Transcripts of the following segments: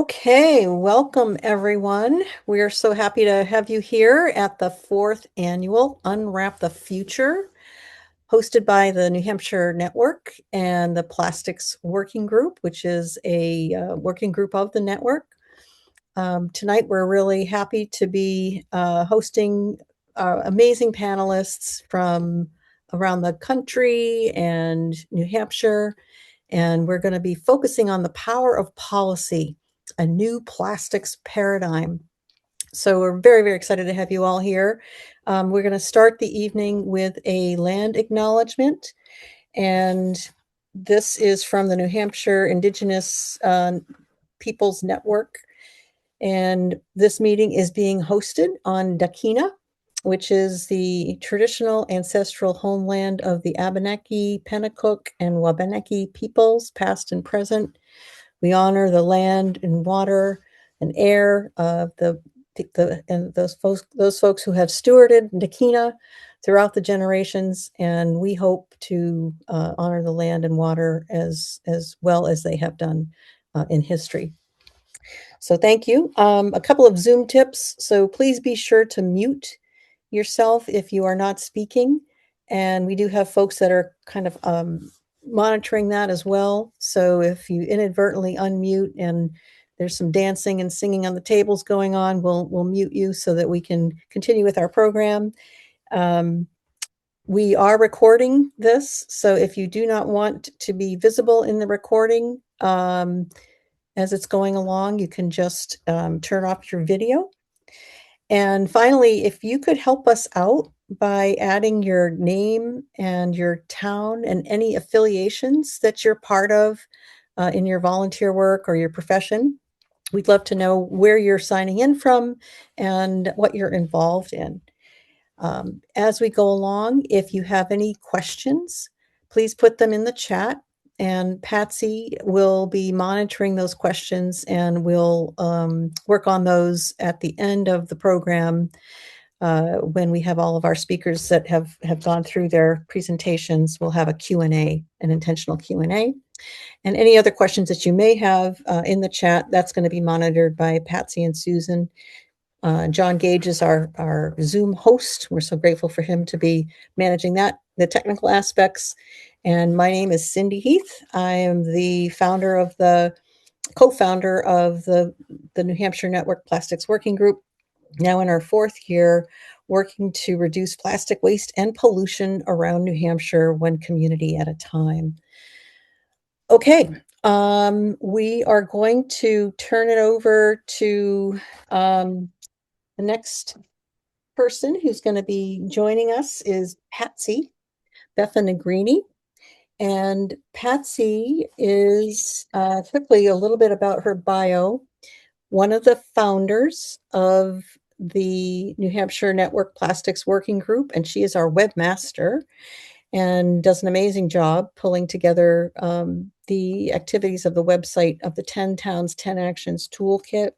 Okay, welcome everyone. We are so happy to have you here at the fourth annual Unwrap the Future, hosted by the New Hampshire Network and the Plastics Working Group, which is a working group of the network. Tonight, we're really happy to be hosting amazing panelists from around the country and New Hampshire. And we're going to be focusing on the power of policy, a new plastics paradigm. So we're very, very excited to have you all here. We're going to start the evening with a land acknowledgement. And this is from the New Hampshire Indigenous Peoples Network. And this meeting is being hosted on Dakina, which is the traditional ancestral homeland of the Abenaki, Pennacook, and Wabanaki peoples, past and present. We honor the land and water and air of those folks who have stewarded Dakina throughout the generations, and we hope to honor the land and water as well as they have done in history. So thank you. A couple of Zoom tips. So please be sure to mute yourself if you are not speaking. And we do have folks that are kind of monitoring that as well. So if you inadvertently unmute and there's some dancing and singing on the tables going on, we'll mute you so that we can continue with our program. We are recording this, so if you do not want to be visible in the recording as it's going along, you can just turn off your video. And finally, if you could help us out by adding your name and your town and any affiliations that you're part of in your volunteer work or your profession, we'd love to know where you're signing in from and what you're involved in. As we go along, if you have any questions, please put them in the chat, and Patsy will be monitoring those questions, and we'll work on those at the end of the program when we have all of our speakers that have gone through their presentations. We'll have a Q&A, an intentional Q&A. And any other questions that you may have in the chat, that's going to be monitored by Patsy and Susan. John Gage is our Zoom host. We're so grateful for him to be managing that, the technical aspects. And my name is Cindy Heath. I am the co-founder of the New Hampshire Network Plastics Working Group, now in our fourth year, working to reduce plastic waste and pollution around New Hampshire, one community at a time. Okay, we are going to turn it over to the next person who's going to be joining us is Patsy Bethanagrini. And Patsy is, quickly, a little bit about her bio, one of the founders of the New Hampshire Network Plastics Working Group, and she is our webmaster and does an amazing job pulling together the activities of the website of the 10 Towns, 10 Actions Toolkit.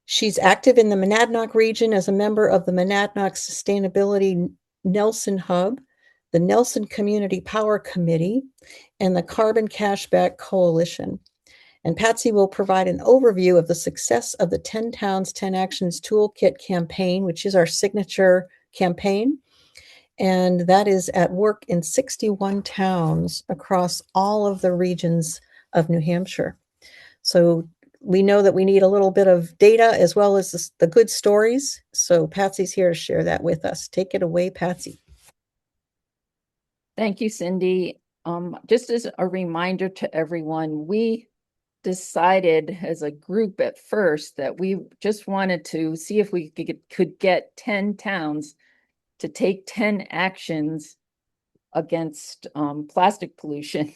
She's active in the Monadnock region as a member of the Monadnock Sustainability Nelson Hub, the Nelson Community Power Committee, and the Carbon Cashback Coalition. And Patsy will provide an overview of the success of the 10 Towns, 10 Actions Toolkit campaign, which is our signature campaign. And that is at work in 61 towns across all of the regions of New Hampshire. So we know that we need a little bit of data as well as the good stories. So Patsy's here to share that with us. Take it away, Patsy. Thank you, Cindy. Just as a reminder to everyone, we decided as a group at first that we just wanted to see if we could get 10 towns to take 10 actions against plastic pollution.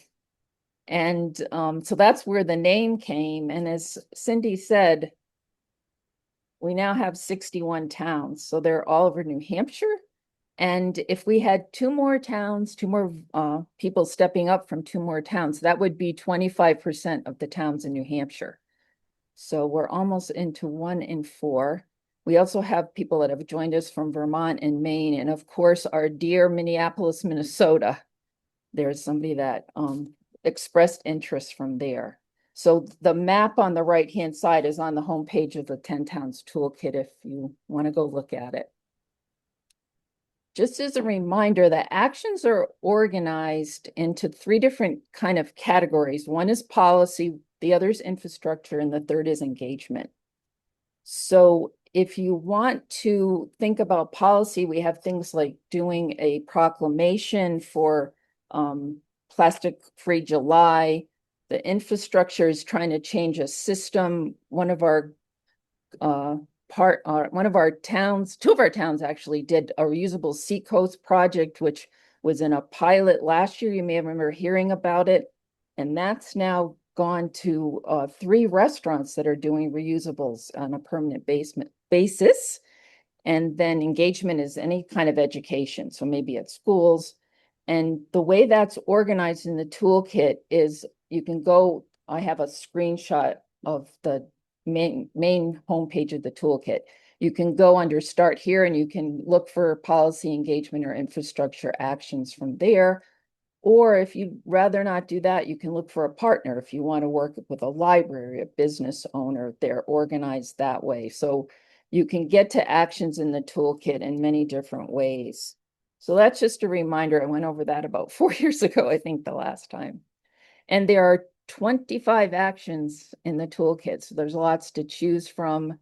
And so that's where the name came. And as Cindy said, we now have 61 towns. So they're all over New Hampshire. And if we had two more towns, two more people stepping up from two more towns, that would be 25% of the towns in New Hampshire. So we're almost into 1 in 4. We also have people that have joined us from Vermont and Maine. And of course, our dear Minneapolis, Minnesota. There's somebody that expressed interest from there. So the map on the right-hand side is on the homepage of the 10 Towns Toolkit if you want to go look at it. Just as a reminder, the actions are organized into 3 different kind of categories. One is policy, the other is infrastructure, and the third is engagement. So if you want to think about policy, we have things like doing a proclamation for plastic-free July. The infrastructure is trying to change a system. One of our towns, 2 of our towns actually did a reusable seacoast project, which was in a pilot last year. You may remember hearing about it. And that's now gone to 3 restaurants that are doing reusables on a permanent basis. And then engagement is any kind of education. So maybe at schools. And the way that's organized in the toolkit is you can go, I have a screenshot of the main homepage of the toolkit. You can go under Start Here and you can look for policy engagement or infrastructure actions from there. Or if you'd rather not do that, you can look for a partner. If you want to work with a library, a business owner, they're organized that way. So you can get to actions in the toolkit in many different ways. So that's just a reminder. I went over that about 4 years ago, I think the last time. And there are 25 actions in the toolkit. So there's lots to choose from.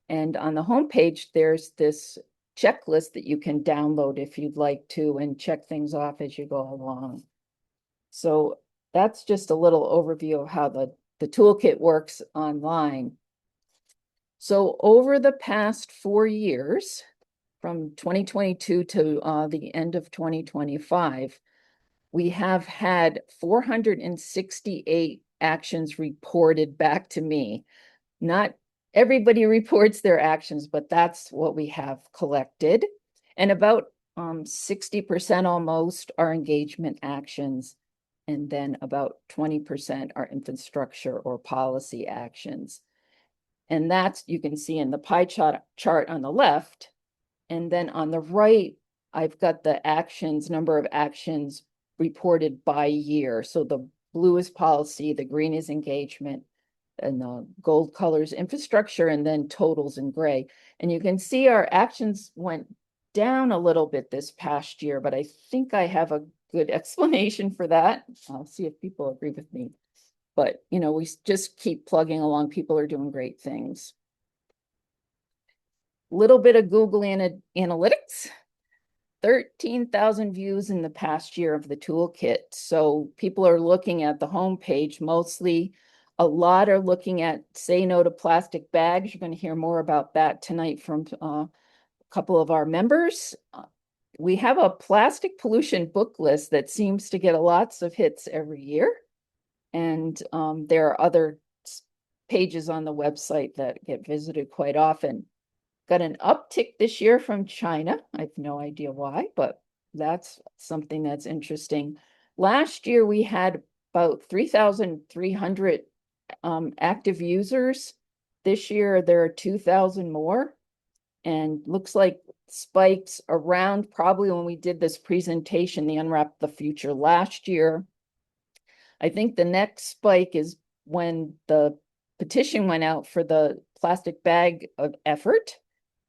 And on the homepage, there's this checklist that you can download if you'd like to and check things off as you go along. So that's just a little overview of how the toolkit works online. So over the past 4 years, from 2022 to the end of 2025, we have had 468 actions reported back to me. Not everybody reports their actions, but that's what we have collected. And about 60% almost are engagement actions. And then about 20% are infrastructure or policy actions. And that's, you can see in the pie chart on the left. And then on the right, I've got the actions, number of actions reported by year. So the blue is policy, the green is engagement, and the gold colors infrastructure, and then totals in gray. And you can see our actions went down a little bit this past year, but I think I have a good explanation for that. I'll see if people agree with me. But, you know, we just keep plugging along. People are doing great things. Little bit of Google Analytics. 13,000 views in the past year of the toolkit. So people are looking at the homepage mostly. A lot are looking at Say No to Plastic Bags. You're going to hear more about that tonight from a couple of our members. We have a plastic pollution book list that seems to get lots of hits every year. And there are other pages on the website that get visited quite often. Got an uptick this year from China. I have no idea why, but that's something that's interesting. Last year, we had about 3,300 active users. This year, there are 2,000 more. And looks like spikes around probably when we did this presentation, the Unwrap the Future last year. I think the next spike is when the petition went out for the plastic bag of effort.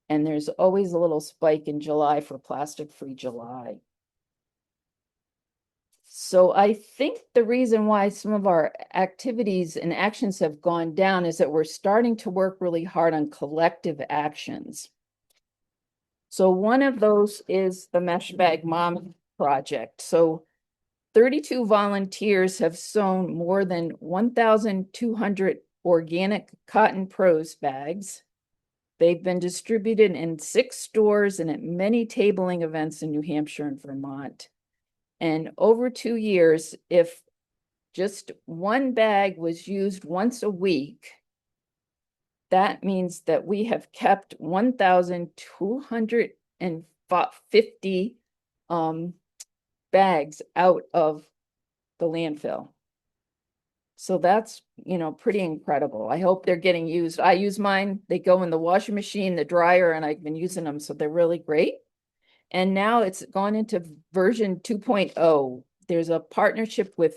And there's always a little spike in July for plastic-free July. So I think the reason why some of our activities and actions have gone down is that we're starting to work really hard on collective actions. So one of those is the Mesh Bag Mom project. So 32 volunteers have sewn more than 1,200 organic cotton prose bags. They've been distributed in 6 stores and at many tabling events in New Hampshire and Vermont. And over 2 years, if just one bag was used once a week, that means that we have kept 1,250 bags out of the landfill. So that's, you know, pretty incredible. I hope they're getting used. I use mine. They go in the washing machine, the dryer, and I've been using them. So they're really great. And now it's gone into version 2.0. There's a partnership with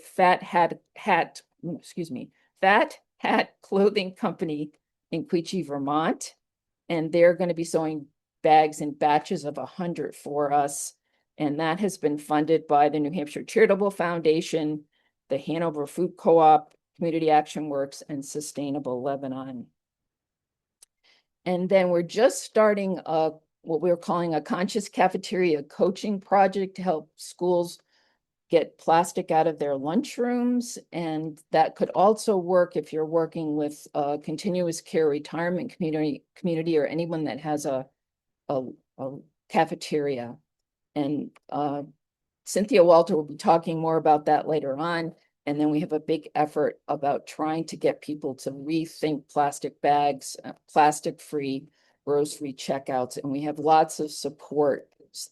Fat Hat Clothing Company in Pecci, Vermont, and they're going to be sewing bags in batches of 100 for us. And that has been funded by the New Hampshire Charitable Foundation, the Hanover Food Co-op, Community Action Works, and Sustainable Lebanon. And then we're just starting what we're calling a conscious cafeteria coaching project to help schools get plastic out of their lunchrooms. And that could also work if you're working with a continuous care retirement community or anyone that has a cafeteria. And Cynthia Walter will be talking more about that later on. And then we have a big effort about trying to get people to rethink plastic bags, plastic-free grocery checkouts. And we have lots of support.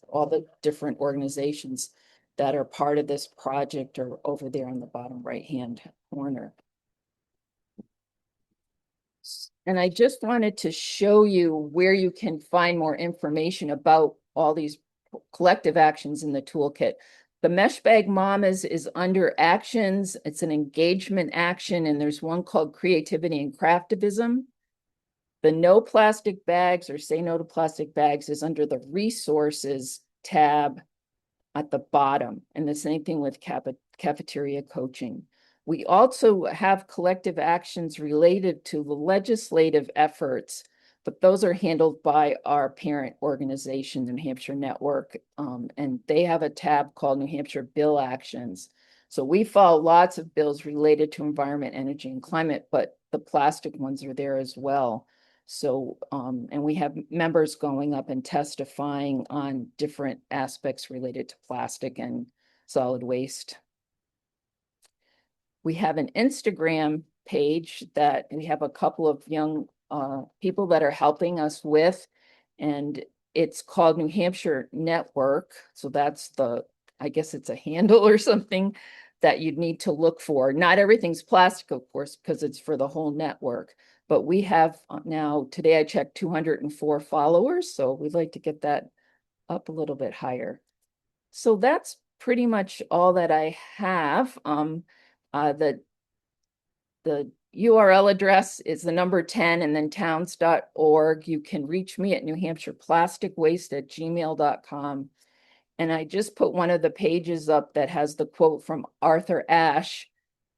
All the different organizations that are part of this project are over there on the bottom right-hand corner. And I just wanted to show you where you can find more information about all these collective actions in the toolkit. The Mesh Bag Mamas is under actions. It's an engagement action, and there's one called Creativity and Craftivism. The No Plastic Bags or Say No to Plastic Bags is under the Resources tab at the bottom, and the same thing with cafeteria coaching. We also have collective actions related to the legislative efforts, but those are handled by our parent organization, the New Hampshire Network, and they have a tab called New Hampshire Bill Actions. So we follow lots of bills related to environment, energy, and climate, but the plastic ones are there as well. So, and we have members going up and testifying on different aspects related to plastic and solid waste. We have an Instagram page that we have a couple of young people that are helping us with, and it's called New Hampshire Network. So that's I guess it's a handle or something that you'd need to look for. Not everything's plastic, of course, because it's for the whole network. But we have now, today I checked 204 followers, so we'd like to get that up a little bit higher. So that's pretty much all that I have. The URL address is the number 10 and then towns.org. You can reach me at newhampshireplasticwaste@gmail.com. And I just put one of the pages up that has the quote from Arthur Ashe,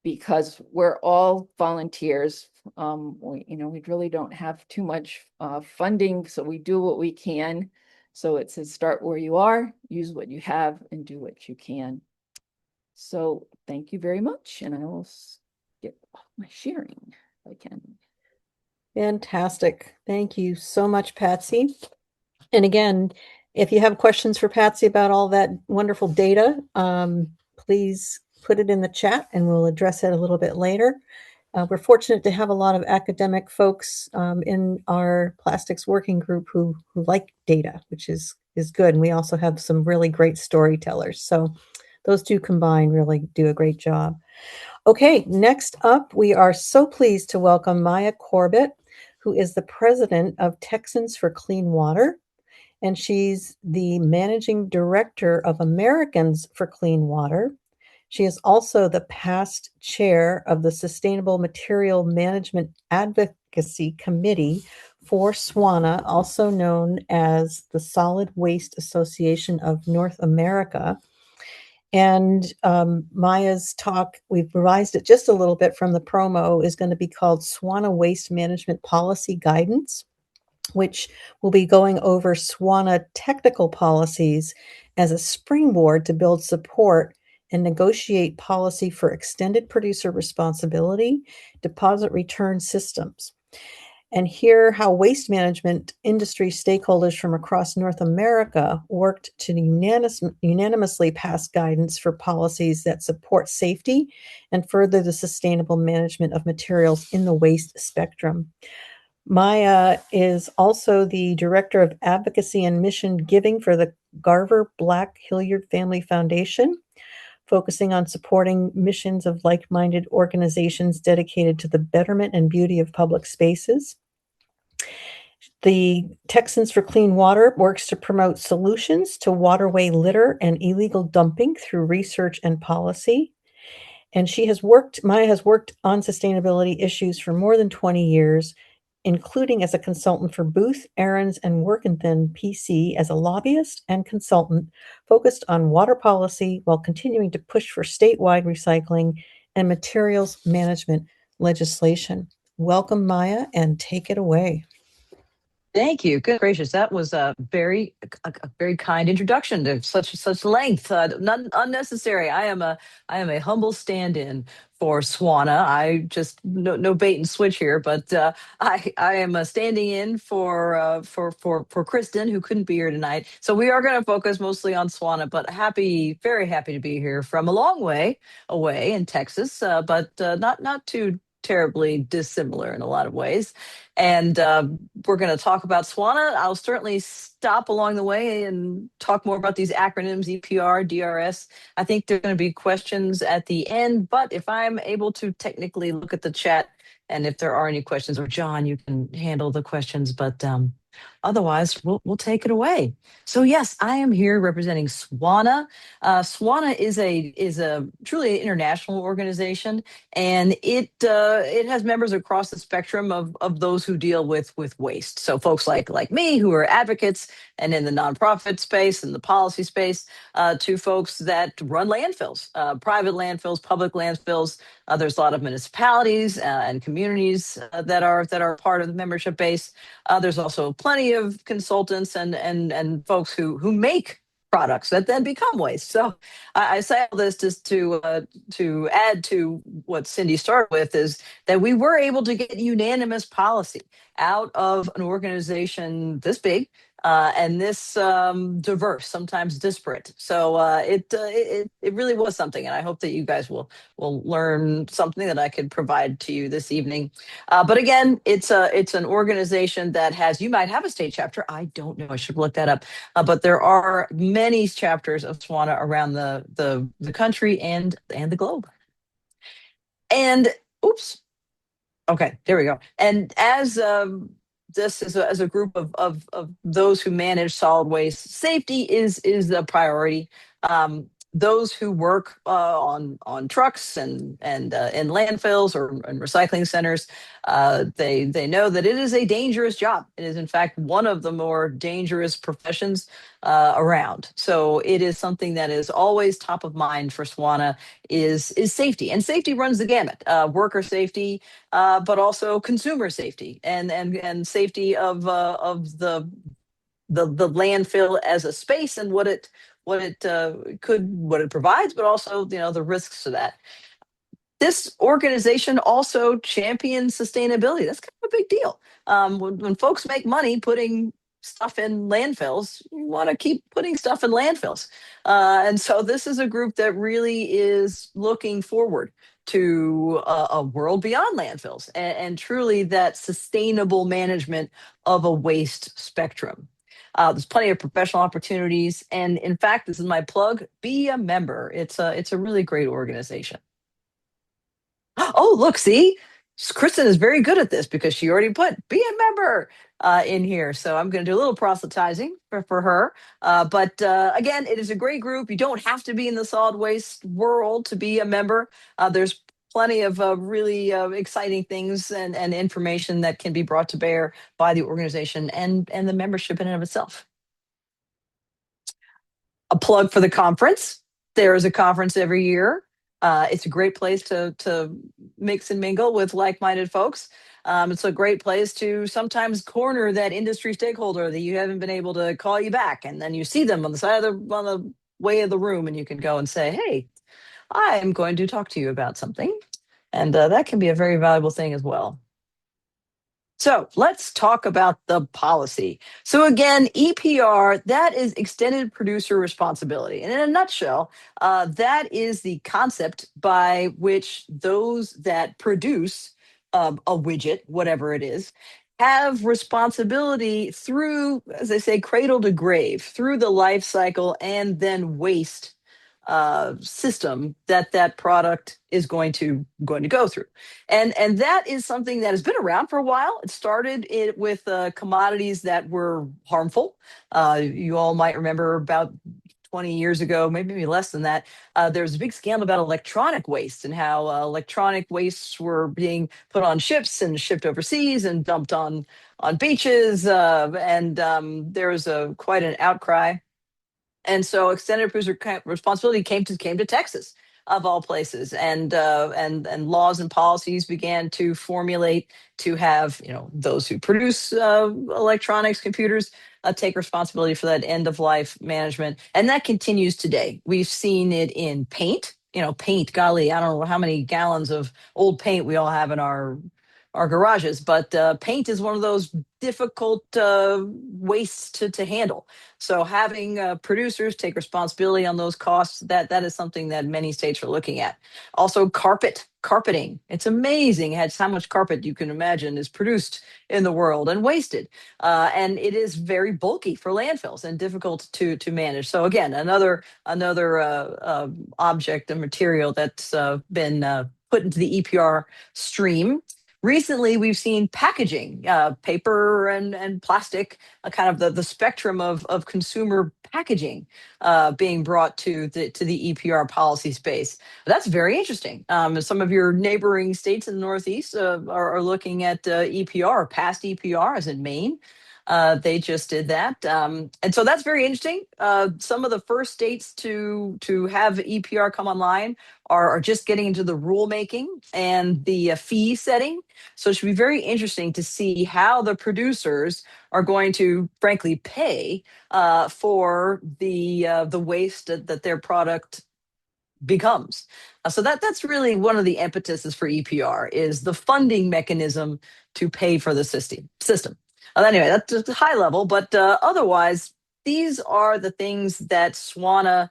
because we're all volunteers. We really don't have too much funding, so we do what we can. So it says, start where you are, use what you have, and do what you can. So thank you very much, and I will get off my sharing if I can. Fantastic. Thank you so much, Patsy. And again, if you have questions for Patsy about all that wonderful data, please put it in the chat and we'll address it a little bit later. We're fortunate to have a lot of academic folks in our plastics working group who like data, which is good. And we also have some really great storytellers. So those two combined really do a great job. Okay, next up, we are so pleased to welcome Maia.corbitt, who is the president of Texans for Clean Water. And she's the managing director of Americans for Clean Water. She is also the past chair of the Sustainable Material Management Advocacy Committee for SWANA, also known as the Solid Waste Association of North America. And Maia's talk, we've revised it just a little bit from the promo, is going to be called SWANA Waste Management Policy Guidance, which will be going over SWANA technical policies as a springboard to build support and negotiate policy for extended producer responsibility, deposit return systems, and hear how waste management industry stakeholders from across North America worked to unanimously pass guidance for policies that support safety and further the sustainable management of materials in the waste spectrum. Maia is also the director of advocacy and mission giving for the Garver Black Hilyard Family Foundation, focusing on supporting missions of like-minded organizations dedicated to the betterment and beauty of public spaces. The Texans for Clean Water works to promote solutions to waterway litter and illegal dumping through research and policy. And Maya has worked on sustainability issues for more than 20 years, including as a consultant for Booth, Aaron's, and Workington PC as a lobbyist and consultant focused on water policy while continuing to push for statewide recycling and materials management legislation. Welcome, Maya, and take it away. Thank you. Good gracious, that was a very kind introduction to such length. Not unnecessary. I am a humble stand-in for Swana. I just no bait and switch here, but I am standing in for Kristen, who couldn't be here tonight. So we are going to focus mostly on Swana, but very happy to be here from a long way away in Texas, but not too terribly dissimilar in a lot of ways. And we're going to talk about SWANA. I'll certainly stop along the way and talk more about these acronyms, EPR, DRS. I think there are going to be questions at the end, but if I'm able to technically look at the chat, and if there are any questions, or John, you can handle the questions, but otherwise, we'll take it away. So yes, I am here representing SWANA. SWANA is a truly international organization, and it has members across the spectrum of those who deal with waste. So folks like me, who are advocates and in the nonprofit space and the policy space, to folks that run landfills, private landfills, public landfills. There's a lot of municipalities and communities that are part of the membership base. There's also plenty of consultants and folks who make products that then become waste. So I say all this just to add to what Cindy started with, is that we were able to get unanimous policy out of an organization this big and this diverse, sometimes disparate. So it really was something, and I hope that you guys will learn something that I could provide to you this evening. But again, it's an organization that you might have a state chapter. I don't know. I should look that up. But there are many chapters of SWANA around the country and the globe. And oops. Okay, there we go. And as this is as a group of those who manage solid waste, safety is a priority. Those who work on trucks and in landfills or in recycling centers, they know that it is a dangerous job. It is in fact one of the more dangerous professions around. So it is something that is always top of mind for SWANA is safety, and safety runs the gamut: worker safety, but also consumer safety and safety of the landfill as a space and what it provides, but also the risks to that. This organization also champions sustainability. That's kind of a big deal. When folks make money putting stuff in landfills, you want to keep putting stuff in landfills. And so this is a group that really is looking forward to a world beyond landfills and truly that sustainable management of a waste spectrum. There's plenty of professional opportunities, and in fact, this is my plug: be a member. It's a really great organization. Oh, look, see, Kristen is very good at this because she already put "be a member" in here. So I'm going to do a little proselytizing for her. But again, it is a great group. You don't have to be in the solid waste world to be a member. There's plenty of really exciting things and information that can be brought to bear by the organization and the membership in and of itself. A plug for the conference. There is a conference every year. It's a great place to mix and mingle with like-minded folks. It's a great place to sometimes corner that industry stakeholder that you haven't been able to call you back, and then you see them on the side of on the way of the room, and you can go and say, "Hey, I'm going to talk to you about something," and that can be a very valuable thing as well. So let's talk about the policy. So again, EPR, that is extended producer responsibility. And in a nutshell, that is the concept by which those that produce a widget, whatever it is, have responsibility through, as they say, cradle to grave, through the life cycle and then waste system that product is going to go through, and that is something that has been around for a while. It started with commodities that were harmful. You all might remember about 20 years ago, maybe less than that, there was a big scandal about electronic waste and how electronic wastes were being put on ships and shipped overseas and dumped on beaches. And there was quite an outcry. And so extended producer responsibility came to Texas, of all places, and laws and policies began to formulate to have those who produce electronics, computers, take responsibility for that end of life management, and that continues today. We've seen it in paint. Paint. Golly, I don't know how many gallons of old paint we all have in our garages, but paint is one of those difficult wastes to handle. So having producers take responsibility on those costs, that is something that many states are looking at. Also, carpeting. It's amazing how much carpet you can imagine is produced in the world and wasted. And it is very bulky for landfills and difficult to manage. So again, another object and material that's been put into the EPR stream. Recently, we've seen packaging, paper and plastic, kind of the spectrum of consumer packaging being brought to the EPR policy space. That's very interesting. Some of your neighboring states in the Northeast are looking at EPR, past EPR, as in Maine. They just did that, and so that's very interesting. Some of the first states to have EPR come online are just getting into the rulemaking and the fee setting. So it should be very interesting to see how the producers are going to, frankly, pay for the waste that their product becomes. So that's really one of the impetuses for EPR is the funding mechanism to pay for the system. Anyway, that's just a high level, but otherwise, these are the things that SWANA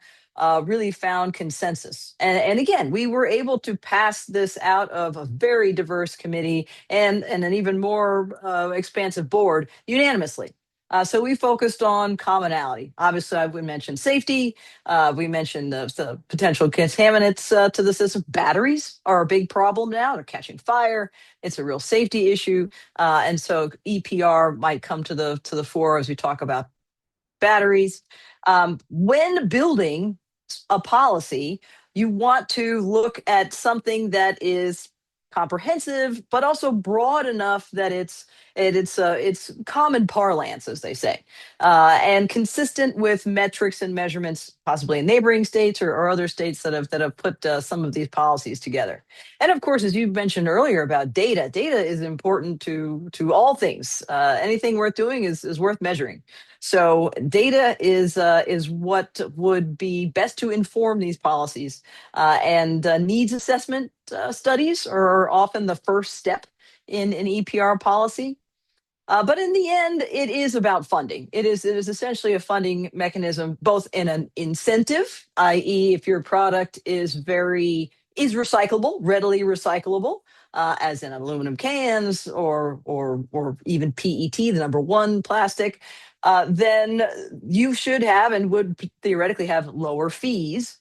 really found consensus. And again, we were able to pass this out of a very diverse committee and an even more expansive board unanimously. So we focused on commonality. Obviously, I would mention safety. We mentioned the potential contaminants to the system. Batteries are a big problem now. They're catching fire. It's a real safety issue. And so EPR might come to the fore as we talk about batteries. When building a policy, you want to look at something that is comprehensive, but also broad enough that it's common parlance, as they say, and consistent with metrics and measurements, possibly in neighboring states or other states that have put some of these policies together. And of course, as you mentioned earlier about data is important to all things. Anything worth doing is worth measuring. So data is what would be best to inform these policies, and needs assessment studies are often the first step in an EPR policy. But in the end, it is about funding. It is essentially a funding mechanism, both in an incentive, i.e., if your product is recyclable, readily recyclable, as in aluminum cans or even PET, the number one plastic, then you should have and would theoretically have lower fees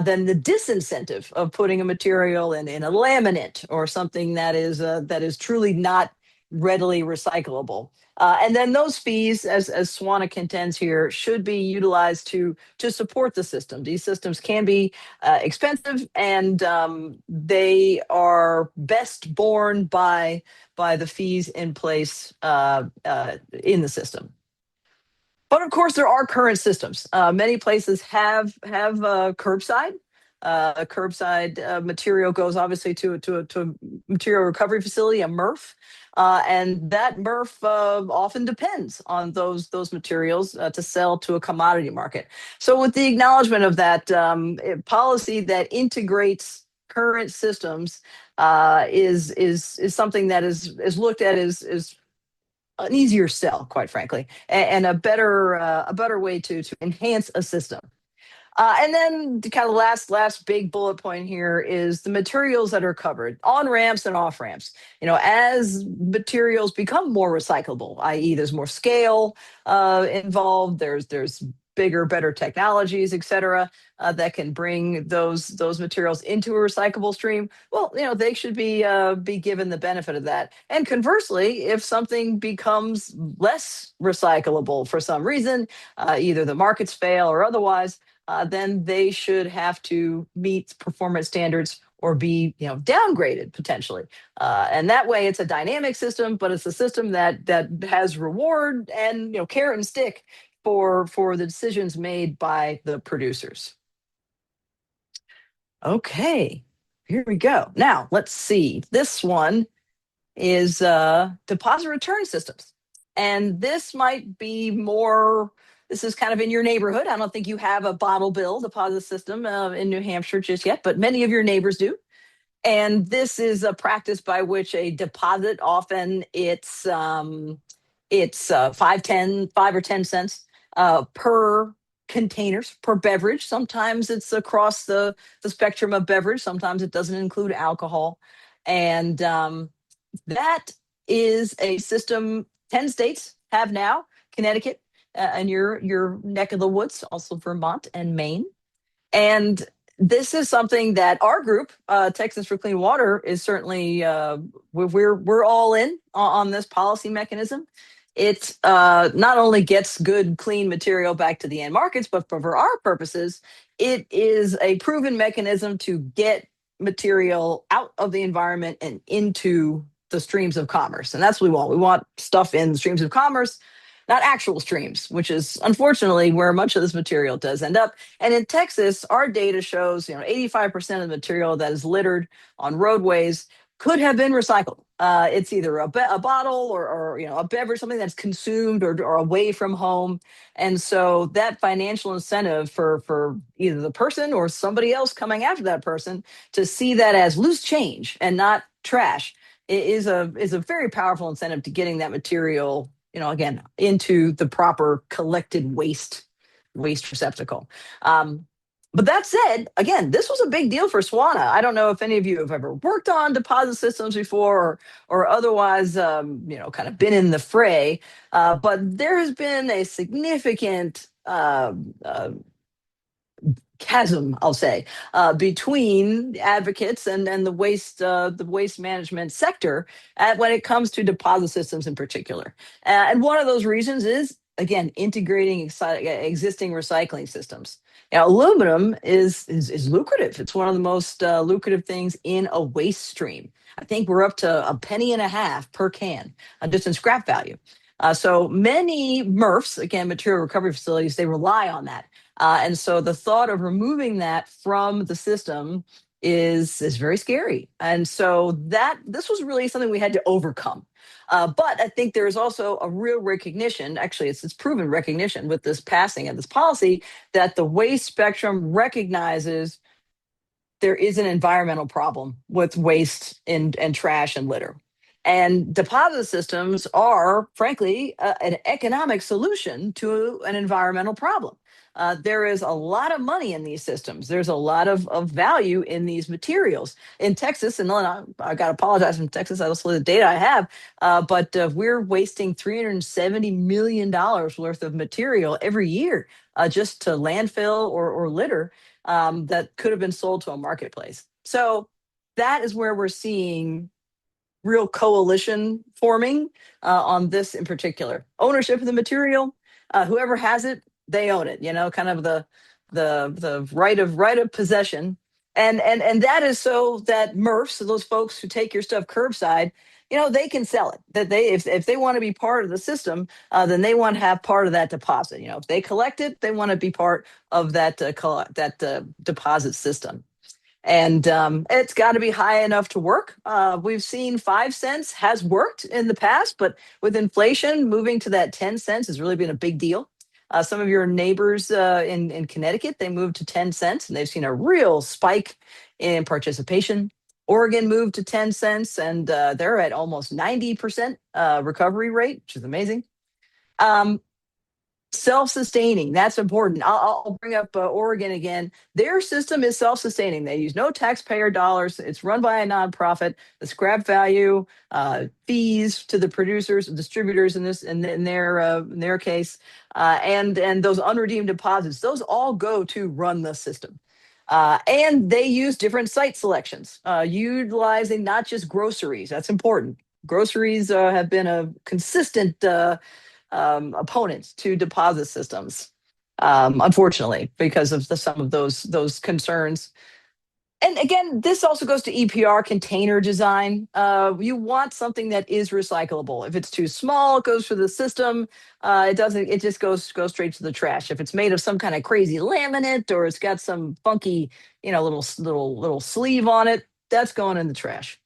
than the disincentive of putting a material in a laminate or something that is truly not readily recyclable. And then those fees, as SWANA contends here, should be utilized to support the system. These systems can be expensive, and they are best borne by the fees in place in the system. But of course, there are current systems. Many places have curbside. Curbside material goes obviously to a material recovery facility, a MRF, and that MRF often depends on those materials to sell to a commodity market. So, with the acknowledgement of that, policy that integrates current systems is something that is looked at as an easier sell, quite frankly, and a better way to enhance a system. And then the kind of last big bullet point here is the materials that are covered on ramps and off ramps. As materials become more recyclable, i.e., there's more scale involved. There's bigger, better technologies, et cetera, that can bring those materials into a recyclable stream. Well, they should be given the benefit of that. And conversely, if something becomes less recyclable for some reason, either the markets fail or otherwise, then they should have to meet performance standards or be, downgraded potentially. And that way, it's a dynamic system, but it's a system that has reward and carrot and stick for the decisions made by the producers. Okay, here we go. Now let's see. This one is deposit return systems. And this might be more, this is kind of in your neighborhood. I don't think you have a bottle bill deposit system in New Hampshire just yet, but many of your neighbors do. And this is a practice by which a deposit, often it's 5 or 10 cents per containers per beverage. Sometimes it's across the spectrum of beverage. Sometimes it doesn't include alcohol. And that is a system 10 states have now, Connecticut and your neck of the woods, also Vermont and Maine. And this is something that our group, Texans for Clean Water, is certainly we're all in on this policy mechanism. It not only gets good, clean material back to the end markets, but for our purposes, it is a proven mechanism to get material out of the environment and into the streams of commerce. And that's what we want. We want stuff in the streams of commerce, not actual streams, which is unfortunately where much of this material does end up. And in Texas, our data shows 85% of the material that is littered on roadways could have been recycled. It's either a bottle or a beverage, something that's consumed or away from home. And so that financial incentive for either the person or somebody else coming after that person to see that as loose change and not trash is a very powerful incentive to getting that material, again, into the proper collected waste receptacle. But that said, again, this was a big deal for SWANA. I don't know if any of you have ever worked on deposit systems before or otherwise, kind of been in the fray. But there has been a significant chasm, I'll say, between advocates and the waste management sector when it comes to deposit systems in particular. And one of those reasons is, again, integrating existing recycling systems. Now, aluminum is lucrative. It's one of the most lucrative things in a waste stream. I think we're up to a penny and a half per can, just in scrap value. So many MRFs, again, material recovery facilities, they rely on that. And so the thought of removing that from the system is very scary. And so this was really something we had to overcome. But I think there is also a real recognition, actually it's proven recognition with this passing of this policy, that the waste spectrum recognizes there is an environmental problem with waste and trash and litter. And deposit systems are, frankly, an economic solution to an environmental problem. There is a lot of money in these systems. There's a lot of value in these materials. In Texas, and I got to apologize from Texas, that's the data I have, but we're wasting $370 million worth of material every year just to landfill or litter that could have been sold to a marketplace. So that is where we're seeing real coalition forming on this in particular. Ownership of the material, whoever has it, they own it. Kind of the right of possession, and that is so that MRFs, so those folks who take your stuff curbside, they can sell it. That if they want to be part of the system, then they want to have part of that deposit. If they collect it, they want to be part of that deposit system. And it's got to be high enough to work. We've seen 5 cents has worked in the past, but with inflation, moving to that 10 cents has really been a big deal. Some of your neighbors in Connecticut, they moved to 10 cents and they've seen a real spike in participation. Oregon moved to 10 cents and they're at almost 90% recovery rate, which is amazing. Self-sustaining, that's important. I'll bring up Oregon again. Their system is self-sustaining. They use no taxpayer dollars. It's run by a nonprofit. The scrap value, fees to the producers, distributors in their case, and those unredeemed deposits, those all go to run the system. And they use different site selections, utilizing not just groceries. That's important. Groceries have been a consistent opponents to deposit systems. unfortunately, because of some of those concerns. And again, this also goes to EPR container design. You want something that is recyclable. If it's too small, it goes through the system. It doesn't. It just goes straight to the trash. If it's made of some kind of crazy laminate or it's got some funky, little sleeve on it, that's going in the trash.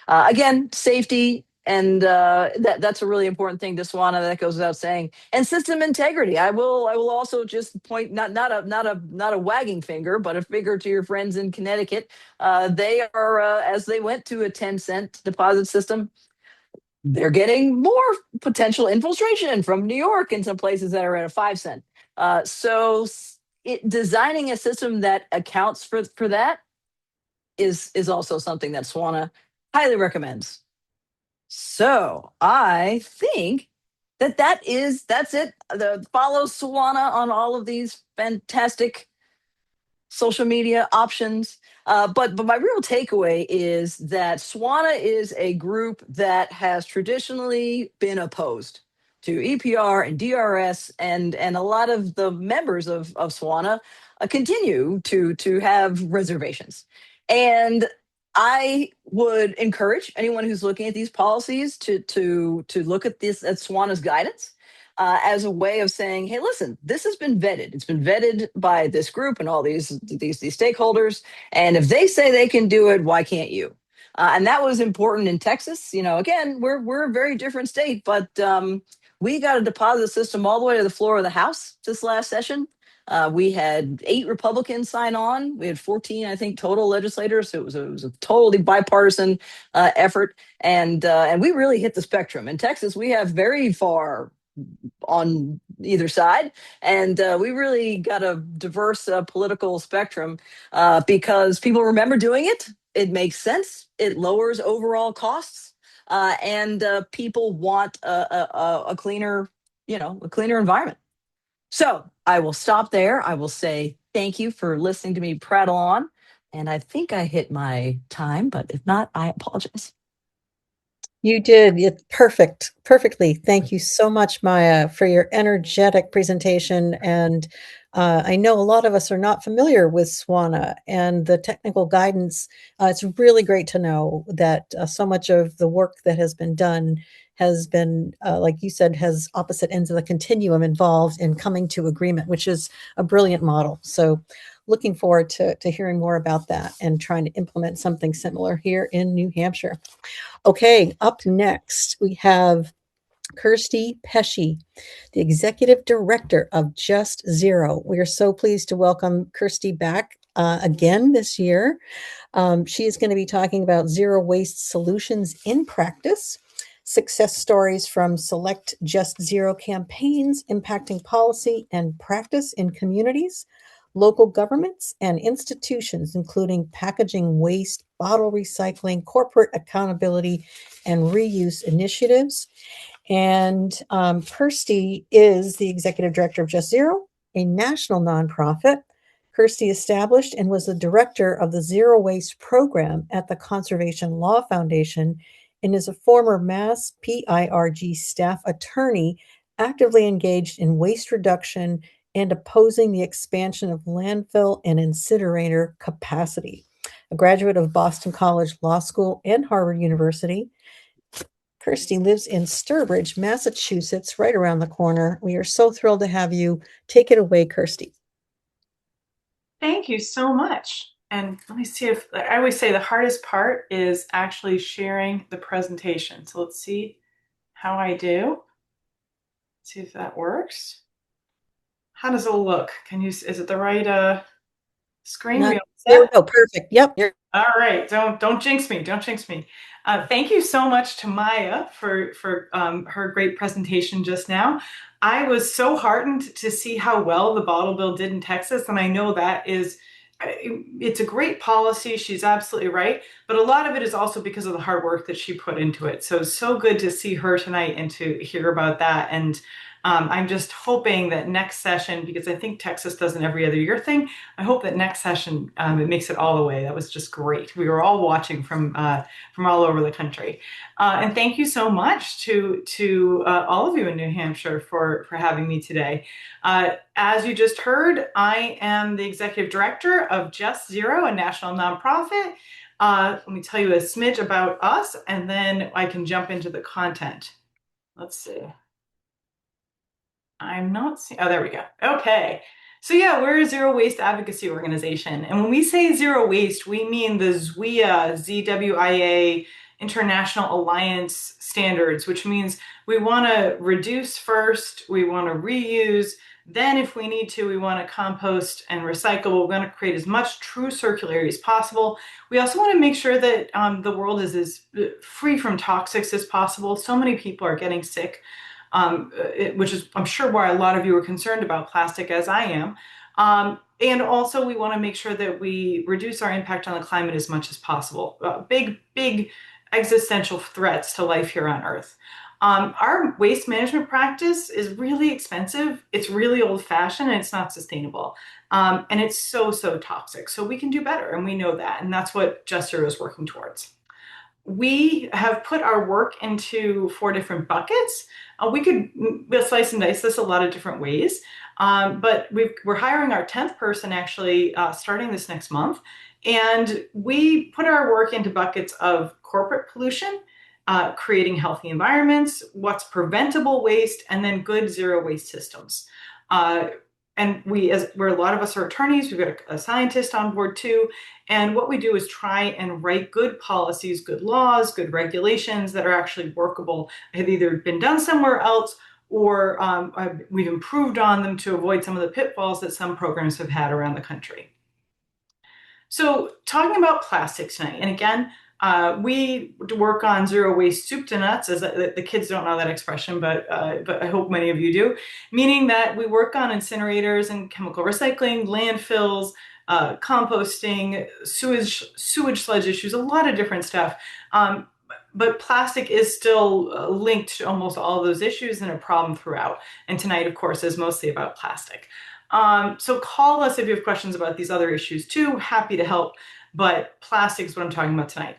Again, safety and that's a really important thing to Swana. That goes without saying. And system integrity. I will also just point not a wagging finger, but a finger to your friends in Connecticut. They are as they went to a 10-cent deposit system. They're getting more potential infiltration from New York and some places that are at a 5 cent. Designing a system that accounts for that is also something that Swana highly recommends. So I think that's it. Follow Swana on all of these fantastic social media options. But my real takeaway is that Swana is a group that has traditionally been opposed to EPR and DRS, and a lot of the members of Swana continue to have reservations. And I would encourage anyone who's looking at these policies to look at this at Swana's guidance as a way of saying, hey, listen, this has been vetted. It's been vetted by this group and all these stakeholders. And if they say they can do it, why can't you? And that was important in Texas. Again, we're a very different state, but we got a deposit system all the way to the floor of the House this last session. We had 8 Republicans sign on. We had 14, I think, total legislators. So it was a totally bipartisan effort, and we really hit the spectrum. In Texas, we have very far on either side, and we really got a diverse political spectrum because people remember doing it. It makes sense. It lowers overall costs, and people want a cleaner, a cleaner environment. So I will stop there. I will say thank you for listening to me prattle on. And I think I hit my time, but if not, I apologize. You did it perfectly. Thank you so much, Maya, for your energetic presentation. And I know a lot of us are not familiar with SWANA and the technical guidance. It's really great to know that so much of the work that has been done has been, like you said, has opposite ends of the continuum involved in coming to agreement, which is a brilliant model. So looking forward to hearing more about that and trying to implement something similar here in New Hampshire. Okay, up next, we have Kirstie Pecci, the Executive Director of Just Zero. We are so pleased to welcome Kirstie back again this year. She is going to be talking about zero waste solutions in practice, success stories from select Just Zero campaigns impacting policy and practice in communities, local governments, and institutions, including packaging waste, bottle recycling, corporate accountability, and reuse initiatives. And Kirstie is the executive director of Just Zero, a national nonprofit. Kirstie established and was the director of the Zero Waste Program at the Conservation Law Foundation and is a former Mass PIRG staff attorney actively engaged in waste reduction and opposing the expansion of landfill and incinerator capacity. A graduate of Boston College Law School and Harvard University, Kirstie lives in Sturbridge, Massachusetts, right around the corner. We are so thrilled to have you. Take it away, Kirstie. Thank you so much. And let me see if I always say the hardest part is actually sharing the presentation. So let's see how I do. See if that works. How does it look? Is it the right screen? There we go. Perfect. Yep. All right. Don't jinx me. Don't jinx me. Thank you so much to Maya for her great presentation just now. I was so heartened to see how well the bottle bill did in Texas, and I know that it's a great policy. She's absolutely right, but a lot of it is also because of the hard work that she put into it. So good to see her tonight and to hear about that. And I'm just hoping that next session, because I think Texas does an every other year thing, I hope that next session it makes it all the way. That was just great. We were all watching from all over the country. And thank you so much to all of you in New Hampshire for having me today. As you just heard, I am the executive director of Just Zero, a national nonprofit. Let me tell you a smidge about us, and then I can jump into the content. Let's see. I'm not seeing, oh, there we go. Okay. So yeah, we're a zero waste advocacy organization. And when we say zero waste, we mean the ZWIA, ZWIA International Alliance standards, which means we want to reduce first, we want to reuse, then if we need to, we want to compost and recycle. We're going to create as much true circularity as possible. We also want to make sure that the world is as free from toxics as possible. So many people are getting sick, which is, I'm sure, why a lot of you are concerned about plastic, as I am. And also, we want to make sure that we reduce our impact on the climate as much as possible. Big existential threats to life here on Earth. Our waste management practice is really expensive. It's really old-fashioned, and it's not sustainable. And it's so toxic. So we can do better, and we know that. And that's what Just Zero is working towards. We have put our work into 4 different buckets. We could slice and dice this a lot of different ways, but we're hiring our 10th person actually starting this next month. And we put our work into buckets of corporate pollution, creating healthy environments, what's preventable waste, and then good zero waste systems. And we're a lot of us are attorneys, we've got a scientist on board too. And what we do is try and write good policies, good laws, good regulations that are actually workable, have either been done somewhere else or we've improved on them to avoid some of the pitfalls that some programs have had around the country. So talking about plastics tonight, and again, we work on zero waste soup to nuts, as the kids don't know that expression, but I hope many of you do, meaning that we work on incinerators and chemical recycling, landfills, composting, sewage sludge issues, a lot of different stuff. But plastic is still linked to almost all of those issues and a problem throughout. And tonight, of course, is mostly about plastic. So call us if you have questions about these other issues too. Happy to help, but plastic is what I'm talking about tonight.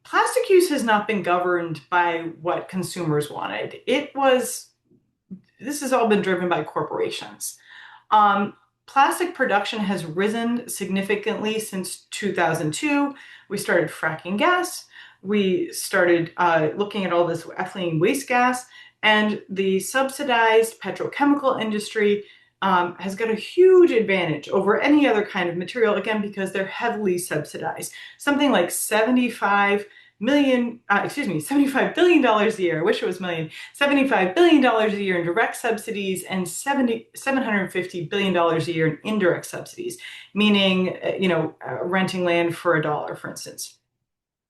Plastic use has not been governed by what consumers wanted. This has all been driven by corporations. Plastic production has risen significantly since 2002. We started fracking gas. We started looking at all this ethylene waste gas, and the subsidized petrochemical industry has got a huge advantage over any other kind of material, again, because they're heavily subsidized. Something like $75 billion a year, I wish it was million, $75 billion a year in direct subsidies and $750 billion a year in indirect subsidies, meaning, renting land for $1, for instance.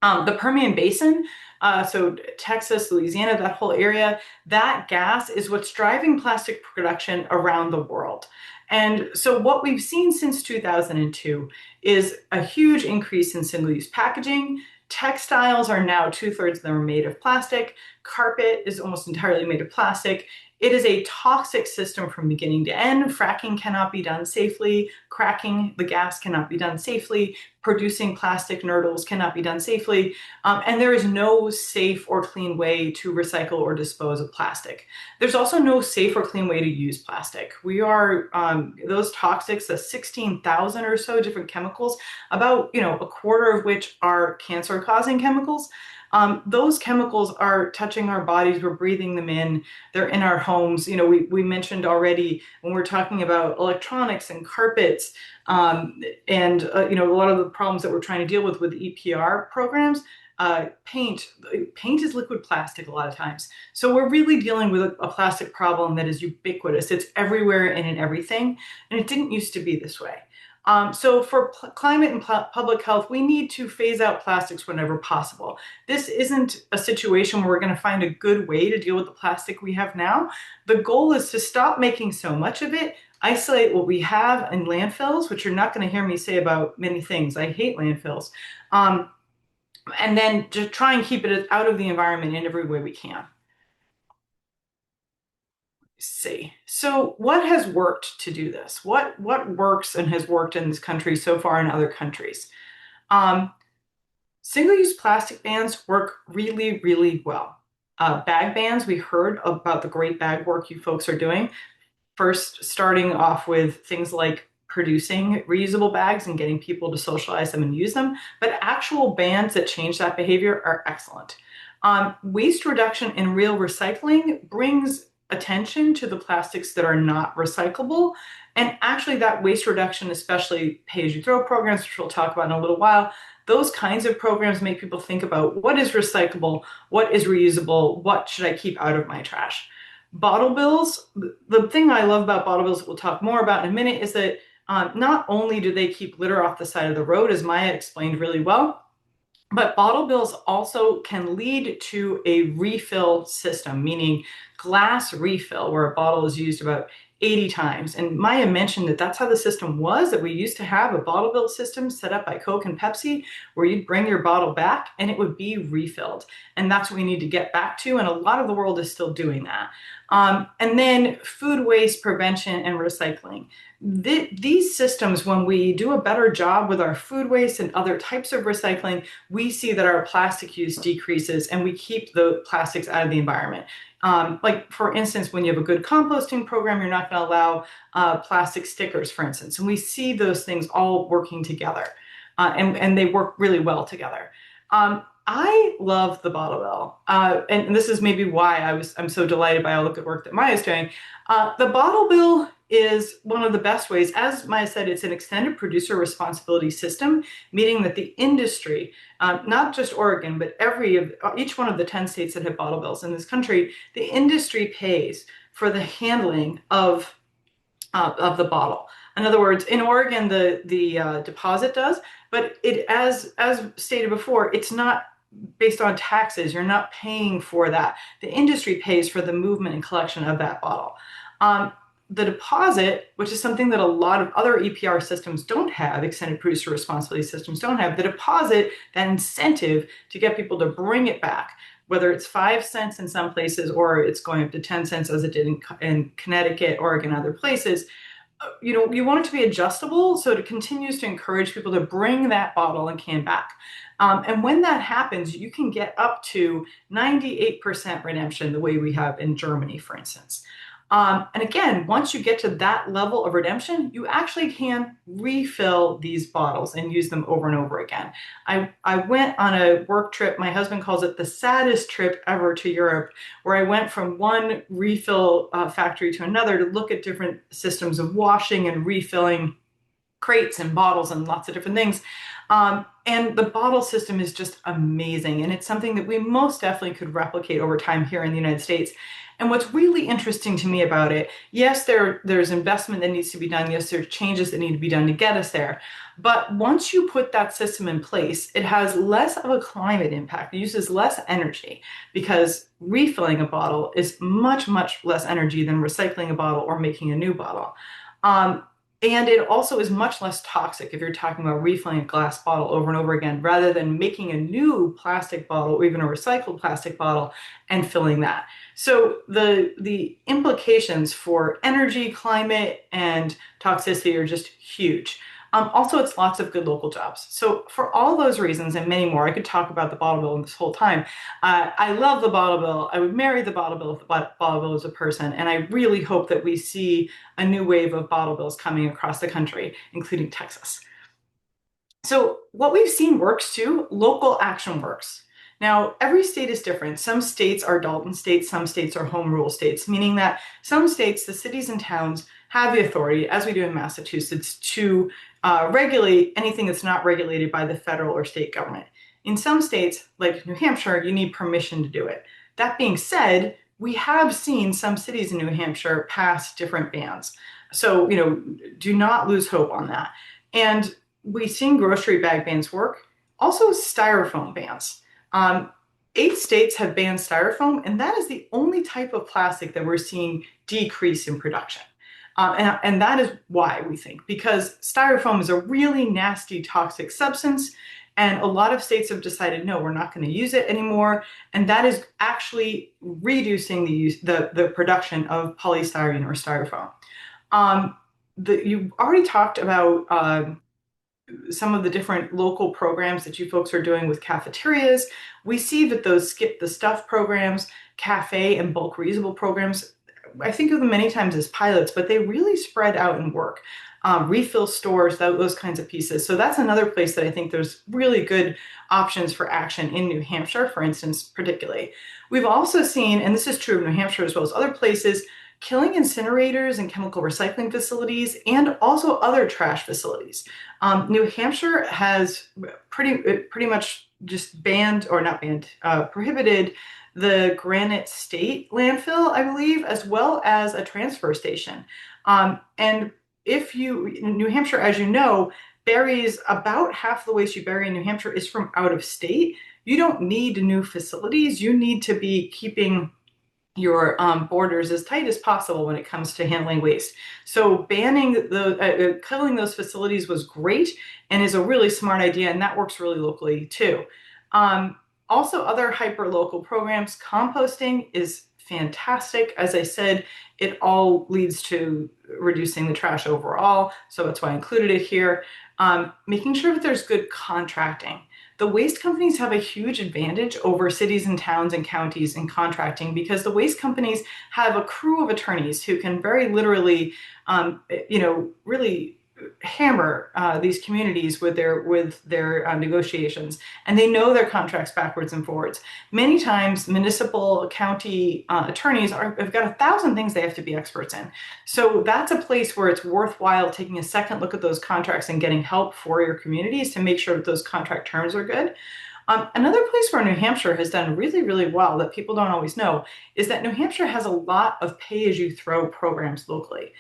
The Permian Basin, so Texas, Louisiana, that whole area, that gas is what's driving plastic production around the world. And so what we've seen since 2002 is a huge increase in single-use packaging. Textiles are now 2/3 of them are made of plastic. Carpet is almost entirely made of plastic. It is a toxic system from beginning to end. Fracking cannot be done safely. Cracking the gas cannot be done safely. Producing plastic nurdles cannot be done safely. And there is no safe or clean way to recycle or dispose of plastic. There's also no safe or clean way to use plastic. We are, those toxics, the 16,000 or so different chemicals, about, a quarter of which are cancer-causing chemicals. Those chemicals are touching our bodies. We're breathing them in. They're in our homes. We mentioned already when we're talking about electronics and carpets, and a lot of the problems that we're trying to deal with EPR programs. Paint is liquid plastic a lot of times. So we're really dealing with a plastic problem that is ubiquitous. It's everywhere and in everything, and it didn't used to be this way. So for climate and public health, we need to phase out plastics whenever possible. This isn't a situation where we're going to find a good way to deal with the plastic we have now. The goal is to stop making so much of it, isolate what we have in landfills, which you're not going to hear me say about many things. I hate landfills. And then just try and keep it out of the environment in every way we can. see. So what has worked to do this? What works and has worked in this country so far in other countries? Single-use plastic bans work really, really well. Bag bans, we heard about the great bag work you folks are doing. First, starting off with things like producing reusable bags and getting people to socialize them and use them, but actual bans that change that behavior are excellent. Waste reduction and real recycling brings attention to the plastics that are not recyclable. And actually that waste reduction, especially pay-as-you-throw programs, which we'll talk about in a little while, those kinds of programs make people think about what is recyclable, what is reusable, what should I keep out of my trash. Bottle bills, the thing I love about bottle bills that we'll talk more about in a minute is that not only do they keep litter off the side of the road, as Maya explained really well, but bottle bills also can lead to a refill system, meaning glass refill, where a bottle is used about 80 times. And Maya mentioned that that's how the system was, that we used to have a bottle bill system set up by Coke and Pepsi, where you'd bring your bottle back and it would be refilled. And that's what we need to get back to. And a lot of the world is still doing that. And then food waste prevention and recycling. These systems, when we do a better job with our food waste and other types of recycling, we see that our plastic use decreases and we keep the plastics out of the environment. Like, for instance, when you have a good composting program, you're not going to allow plastic stickers, for instance. And we see those things all working together, and they work really well together. I love the bottle bill, and this is maybe why I'm so delighted by all the good work that Maya's doing. The bottle bill is one of the best ways. As Maya said, it's an extended producer responsibility system, meaning that the industry, not just Oregon, but each one of the 10 states that have bottle bills in this country, the industry pays for the handling of the bottle. In other words, in Oregon, the deposit does, but as stated before, it's not based on taxes. You're not paying for that. The industry pays for the movement and collection of that bottle. The deposit, which is something that a lot of other EPR systems don't have, extended producer responsibility systems don't have, the deposit, that incentive to get people to bring it back, whether it's 5 cents in some places or it's going up to 10 cents as it did in Connecticut, Oregon, other places. You want it to be adjustable, so it continues to encourage people to bring that bottle and can back. And when that happens, you can get up to 98% redemption, the way we have in Germany, for instance. And again, once you get to that level of redemption, you actually can refill these bottles and use them over and over again. I went on a work trip, my husband calls it the saddest trip ever, to Europe, where I went from one refill factory to another to look at different systems of washing and refilling crates and bottles and lots of different things. And the bottle system is just amazing. And it's something that we most definitely could replicate over time here in the United States. And what's really interesting to me about it, yes, there's investment that needs to be done. Yes, there's changes that need to be done to get us there. But once you put that system in place, it has less of a climate impact. It uses less energy, because refilling a bottle is much, much less energy than recycling a bottle or making a new bottle. And it also is much less toxic if you're talking about refilling a glass bottle over and over again, rather than making a new plastic bottle or even a recycled plastic bottle and filling that. So the implications for energy, climate, and toxicity are just huge. Also, it's lots of good local jobs. So for all those reasons and many more, I could talk about the bottle bill this whole time. I love the bottle bill. I would marry the bottle bill if the bottle bill was a person. And I really hope that we see a new wave of bottle bills coming across the country, including Texas. So what we've seen works too. Local action works. Now, every state is different. Some states are Dalton states, some states are home rule states, meaning that some states, the cities and towns, have the authority, as we do in Massachusetts, to regulate anything that's not regulated by the federal or state government. In some states, like New Hampshire, you need permission to do it. That being said, we have seen some cities in New Hampshire pass different bans. So, do not lose hope on that. And we've seen grocery bag bans work. Also, styrofoam bans. 8 states have banned styrofoam, and that is the only type of plastic that we're seeing decrease in production. And that is why we think, because styrofoam is a really nasty, toxic substance, And a lot of states have decided, no, we're not going to use it anymore. And that is actually reducing the production of polystyrene or styrofoam. You already talked about some of the different local programs that you folks are doing with cafeterias. We see that those skip the stuff programs, cafe and bulk reusable programs, I think of them many times as pilots, but they really spread out and work. Refill stores, those kinds of pieces. So that's another place that I think there's really good options for action in New Hampshire, for instance, particularly. We've also seen, and this is true of New Hampshire as well as other places, killing incinerators and chemical recycling facilities, and also other trash facilities. New Hampshire has pretty much just banned, or not banned, prohibited the Granite State landfill, I believe, as well as a transfer station. And New Hampshire, as you know, buries about half the waste you bury in New Hampshire is from out of state. You don't need new facilities. You need to be keeping your borders as tight as possible when it comes to handling waste. So culling those facilities was great and is a really smart idea, and that works really locally too. Also, other hyper-local programs, composting is fantastic. As I said, it all leads to reducing the trash overall, so that's why I included it here. Making sure that there's good contracting. The waste companies have a huge advantage over cities and towns and counties in contracting because the waste companies have a crew of attorneys who can very literally, really hammer these communities with their negotiations, and they know their contracts backwards and forwards. Many times, municipal county attorneys have got 1,000 things they have to be experts in. So that's a place where it's worthwhile taking a second look at those contracts and getting help for your communities to make sure that those contract terms are good. Another place where New Hampshire has done really, really well that people don't always know is that New Hampshire has a lot of pay-as-you-throw programs locally.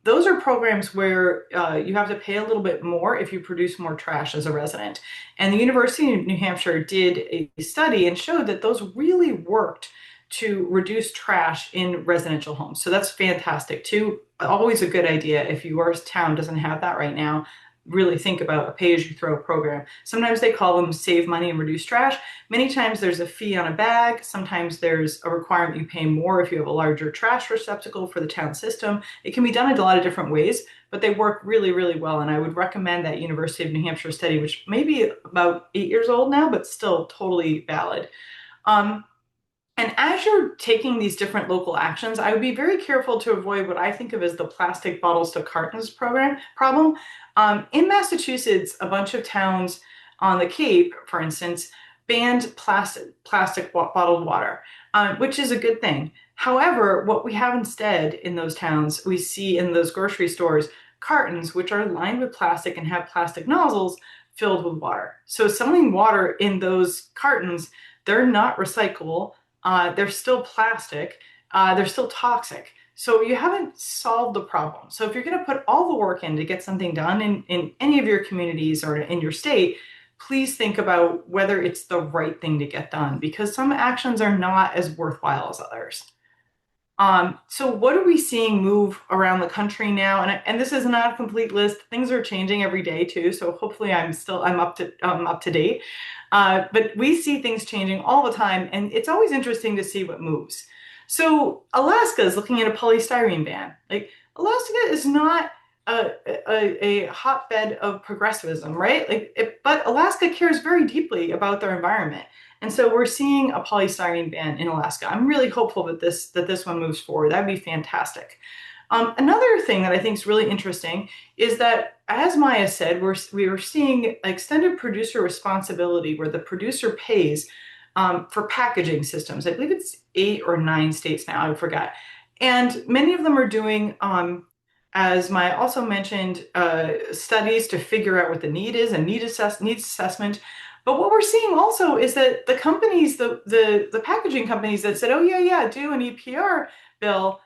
Those are programs where you have to pay a little bit more if you produce more trash as a resident. And the University of New Hampshire did a study and showed that those really worked to reduce trash in residential homes. So that's fantastic too. Always a good idea if your town doesn't have that right now. Really think about a pay-as-you-throw program. Sometimes they call them save money and reduce trash. Many times there's a fee on a bag. Sometimes there's a requirement you pay more if you have a larger trash receptacle for the town system. It can be done in a lot of different ways, but they work really, really well. And I would recommend that University of New Hampshire study, which may be about 8 years old now, but still totally valid. And as you're taking these different local actions, I would be very careful to avoid what I think of as the plastic bottles to cartons problem. In Massachusetts, a bunch of towns on the Cape, for instance, banned plastic bottled water, which is a good thing. However, what we have instead in those towns, we see in those grocery stores, cartons, which are lined with plastic and have plastic nozzles filled with water. So selling water in those cartons, they're not recyclable. They're still plastic. They're still toxic. So you haven't solved the problem. So if you're going to put all the work in to get something done in any of your communities or in your state, please think about whether it's the right thing to get done, because some actions are not as worthwhile as others. So what are we seeing move around the country now? And this is not a complete list. Things are changing every day too. So hopefully I'm up to date. But we see things changing all the time, and it's always interesting to see what moves. So Alaska is looking at a polystyrene ban. Like, Alaska is not a hotbed of progressivism, right? But Alaska cares very deeply about their environment. And so we're seeing a polystyrene ban in Alaska. I'm really hopeful that this one moves forward. That'd be fantastic. Another thing that I think is really interesting is that, as Maya said, we are seeing extended producer responsibility where the producer pays for packaging systems. I believe it's 8 or 9 states now, I forgot. And many of them are doing, as Maya also mentioned, studies to figure out what the need is and needs assessment. But what we're seeing also is that the companies, the packaging companies that said, oh yeah, do an EPR bill,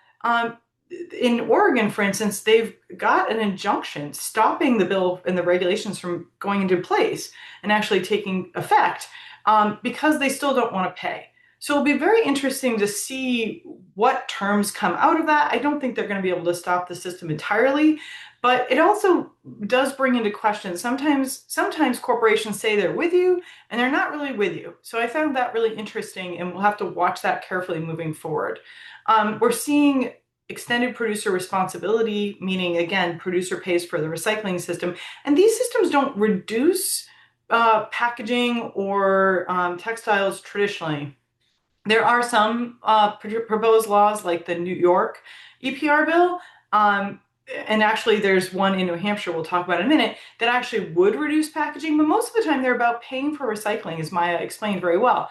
in Oregon, for instance, they've got an injunction stopping the bill and the regulations from going into place and actually taking effect because they still don't want to pay. So it'll be very interesting to see what terms come out of that. I don't think they're going to be able to stop the system entirely, but it also does bring into question sometimes corporations say they're with you and they're not really with you. So I found that really interesting, and we'll have to watch that carefully moving forward. We're seeing extended producer responsibility, meaning again, producer pays for the recycling system. And these systems don't reduce packaging or textiles traditionally. There are some proposed laws like the New York EPR bill. And actually, there's one in New Hampshire we'll talk about in a minute that actually would reduce packaging, but most of the time they're about paying for recycling, as Maya explained very well.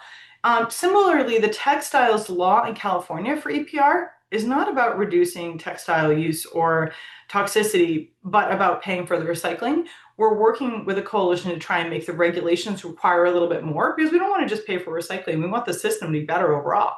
Similarly, the textiles law in California for EPR is not about reducing textile use or toxicity, but about paying for the recycling. We're working with a coalition to try and make the regulations require a little bit more, because we don't want to just pay for recycling. We want the system to be better overall.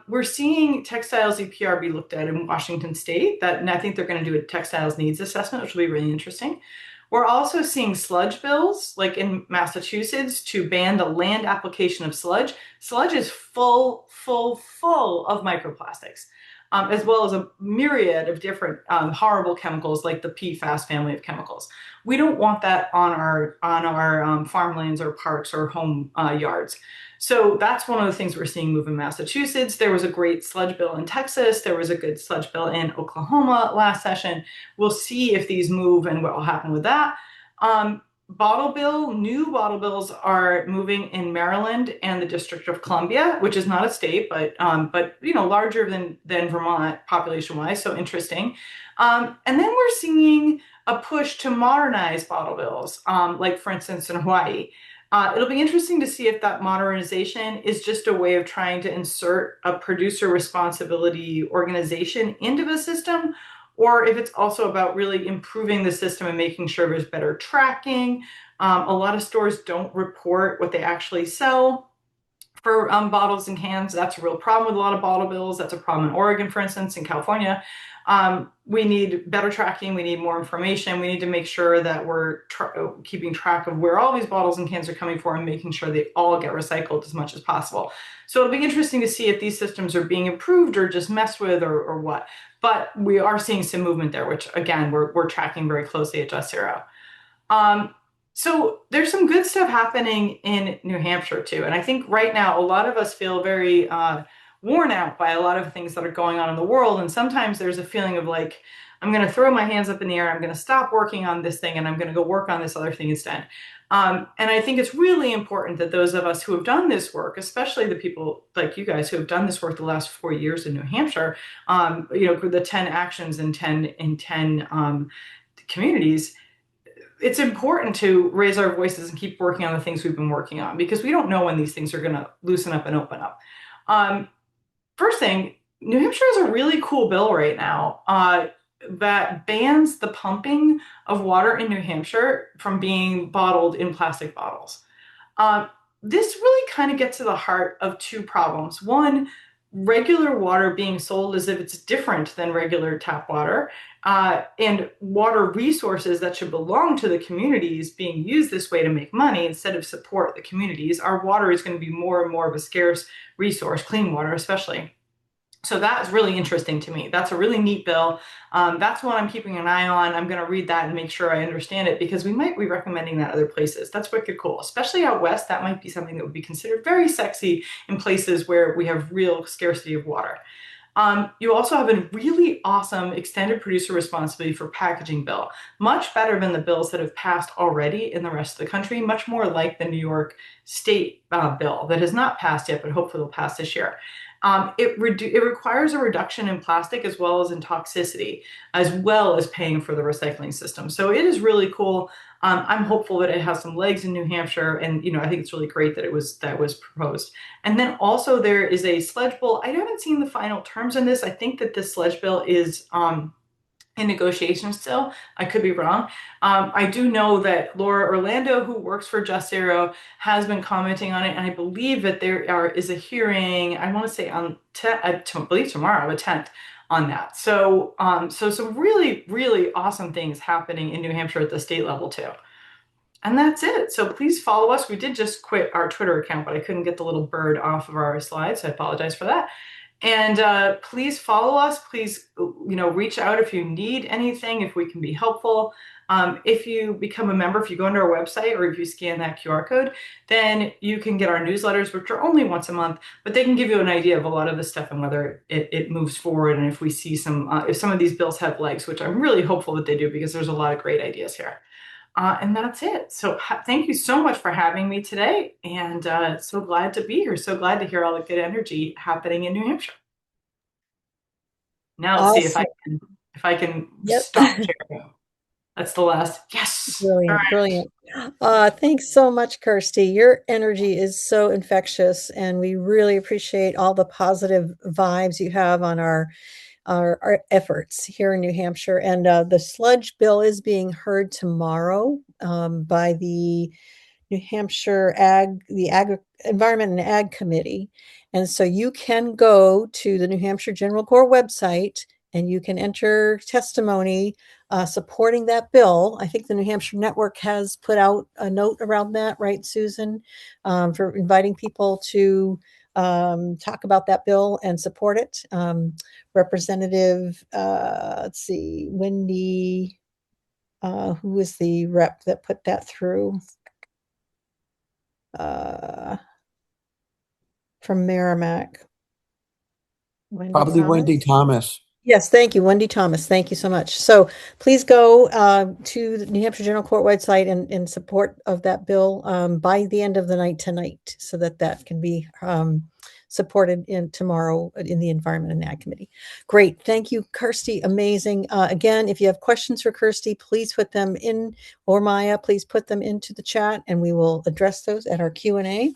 We're seeing textiles EPR be looked at in Washington State, and I think they're going to do a textiles needs assessment, which will be really interesting. We're also seeing sludge bills, like in Massachusetts, to ban the land application of sludge. Sludge is full of microplastics, as well as a myriad of different horrible chemicals, like the PFAS family of chemicals. We don't want that on our farmlands or parks or home yards. So that's one of the things we're seeing move in Massachusetts. There was a great sludge bill in Texas. There was a good sludge bill in Oklahoma last session. We'll see if these move and what will happen with that. New bottle bills are moving in Maryland and the District of Columbia, which is not a state, but larger than Vermont population-wise, so interesting. And then we're seeing a push to modernize bottle bills, like for instance in Hawaii. It'll be interesting to see if that modernization is just a way of trying to insert a producer responsibility organization into the system, or if it's also about really improving the system and making sure there's better tracking. A lot of stores don't report what they actually sell for bottles and cans. That's a real problem with a lot of bottle bills. That's a problem in Oregon, for instance, in California. We need better tracking. We need more information. We need to make sure that we're keeping track of where all these bottles and cans are coming from and making sure they all get recycled as much as possible. So it'll be interesting to see if these systems are being improved or just messed with or what. But we are seeing some movement there, which again, we're tracking very closely at Just Zero. So there's some good stuff happening in New Hampshire too. And I think right now, a lot of us feel very worn out by a lot of things that are going on in the world. And sometimes there's a feeling of like, I'm going to throw my hands up in the air. I'm going to stop working on this thing and I'm going to go work on this other thing instead. And I think it's really important that those of us who have done this work, especially the people like you guys who have done this work the last 4 years in New Hampshire, the 10 actions in 10 communities, it's important to raise our voices and keep working on the things we've been working on, because we don't know when these things are going to loosen up and open up. First thing, New Hampshire has a really cool bill right now that bans the pumping of water in New Hampshire from being bottled in plastic bottles. This really kind of gets to the heart of two problems. One, regular water being sold as if it's different than regular tap water, and water resources that should belong to the communities being used this way to make money instead of support the communities. Our water is going to be more and more of a scarce resource, clean water especially. So that's really interesting to me. That's a really neat bill. That's one I'm keeping an eye on. I'm going to read that and make sure I understand it, because we might be recommending that other places. That's wicked cool. Especially out west, that might be something that would be considered very sexy in places where we have real scarcity of water. You also have a really awesome extended producer responsibility for packaging bill, much better than the bills that have passed already in the rest of the country, much more like the New York State bill that has not passed yet, but hopefully will pass this year. It requires a reduction in plastic as well as in toxicity, as well as paying for the recycling system. So it is really cool. I'm hopeful that it has some legs in New Hampshire, and I think it's really great that it was proposed. And then also there is a sludge bill. I haven't seen the final terms on this. I think that this sludge bill is in negotiation still. I could be wrong. I do know that Laura Orlando, who works for Just Zero, has been commenting on it, and I believe that there is a hearing, I want to say I believe tomorrow, the 10th, on that. So so some really, really awesome things happening in New Hampshire at the state level too. And that's it. So please follow us. We did just quit our Twitter account, but I couldn't get the little bird off of our slides. So I apologize for that. And please follow us. Please, reach out if you need anything, if we can be helpful. If you become a member, if you go into our website or if you scan that QR code, then you can get our newsletters, which are only once a month, but they can give you an idea of a lot of the stuff and whether it moves forward. And if we see if some of these bills have legs, which I'm really hopeful that they do, because there's a lot of great ideas here. And that's it. So thank you so much for having me today. And so glad to be here. So glad to hear all the good energy happening in New Hampshire. Now let's see Awesome. if I can Yep. stop sharing. That's the last. Yes. All Brilliant, right. brilliant. Thanks so much, Kirstie. Your energy is so infectious, and we really appreciate all the positive vibes you have on our efforts here in New Hampshire. And the sludge bill is being heard tomorrow by the New Hampshire Environment and Ag Committee. And so you can go to the New Hampshire General Corps website and you can enter testimony supporting that bill. I think the New Hampshire Network has put out a note around that, right, Susan, for inviting people to talk about that bill and support it. Representative, let's see, Wendy, who was the rep that put that through? From Merrimack. Probably Wendy Thomas. Yes, thank you, Wendy Thomas. Thank you so much. So please go to the New Hampshire General Court website in support of that bill by the end of the night tonight, so that that can be supported in tomorrow in the Environment and Ag Committee. Great, thank you, Kirstie. Amazing. Again, if you have questions for Kirstie, please put them in, or Maya, please put them into the chat, and we will address those at our Q&A.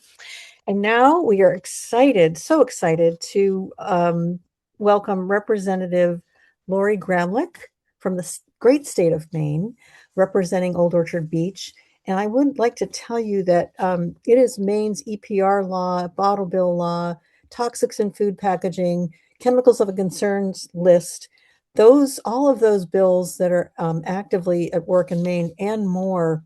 And now we are excited, so excited to welcome Representative Lori Gramlich from the great state of Maine, representing Old Orchard Beach. And I would like to tell you that it is Maine's EPR law, bottle bill law, toxics in food packaging, chemicals of a concerns list. All of those bills that are actively at work in Maine and more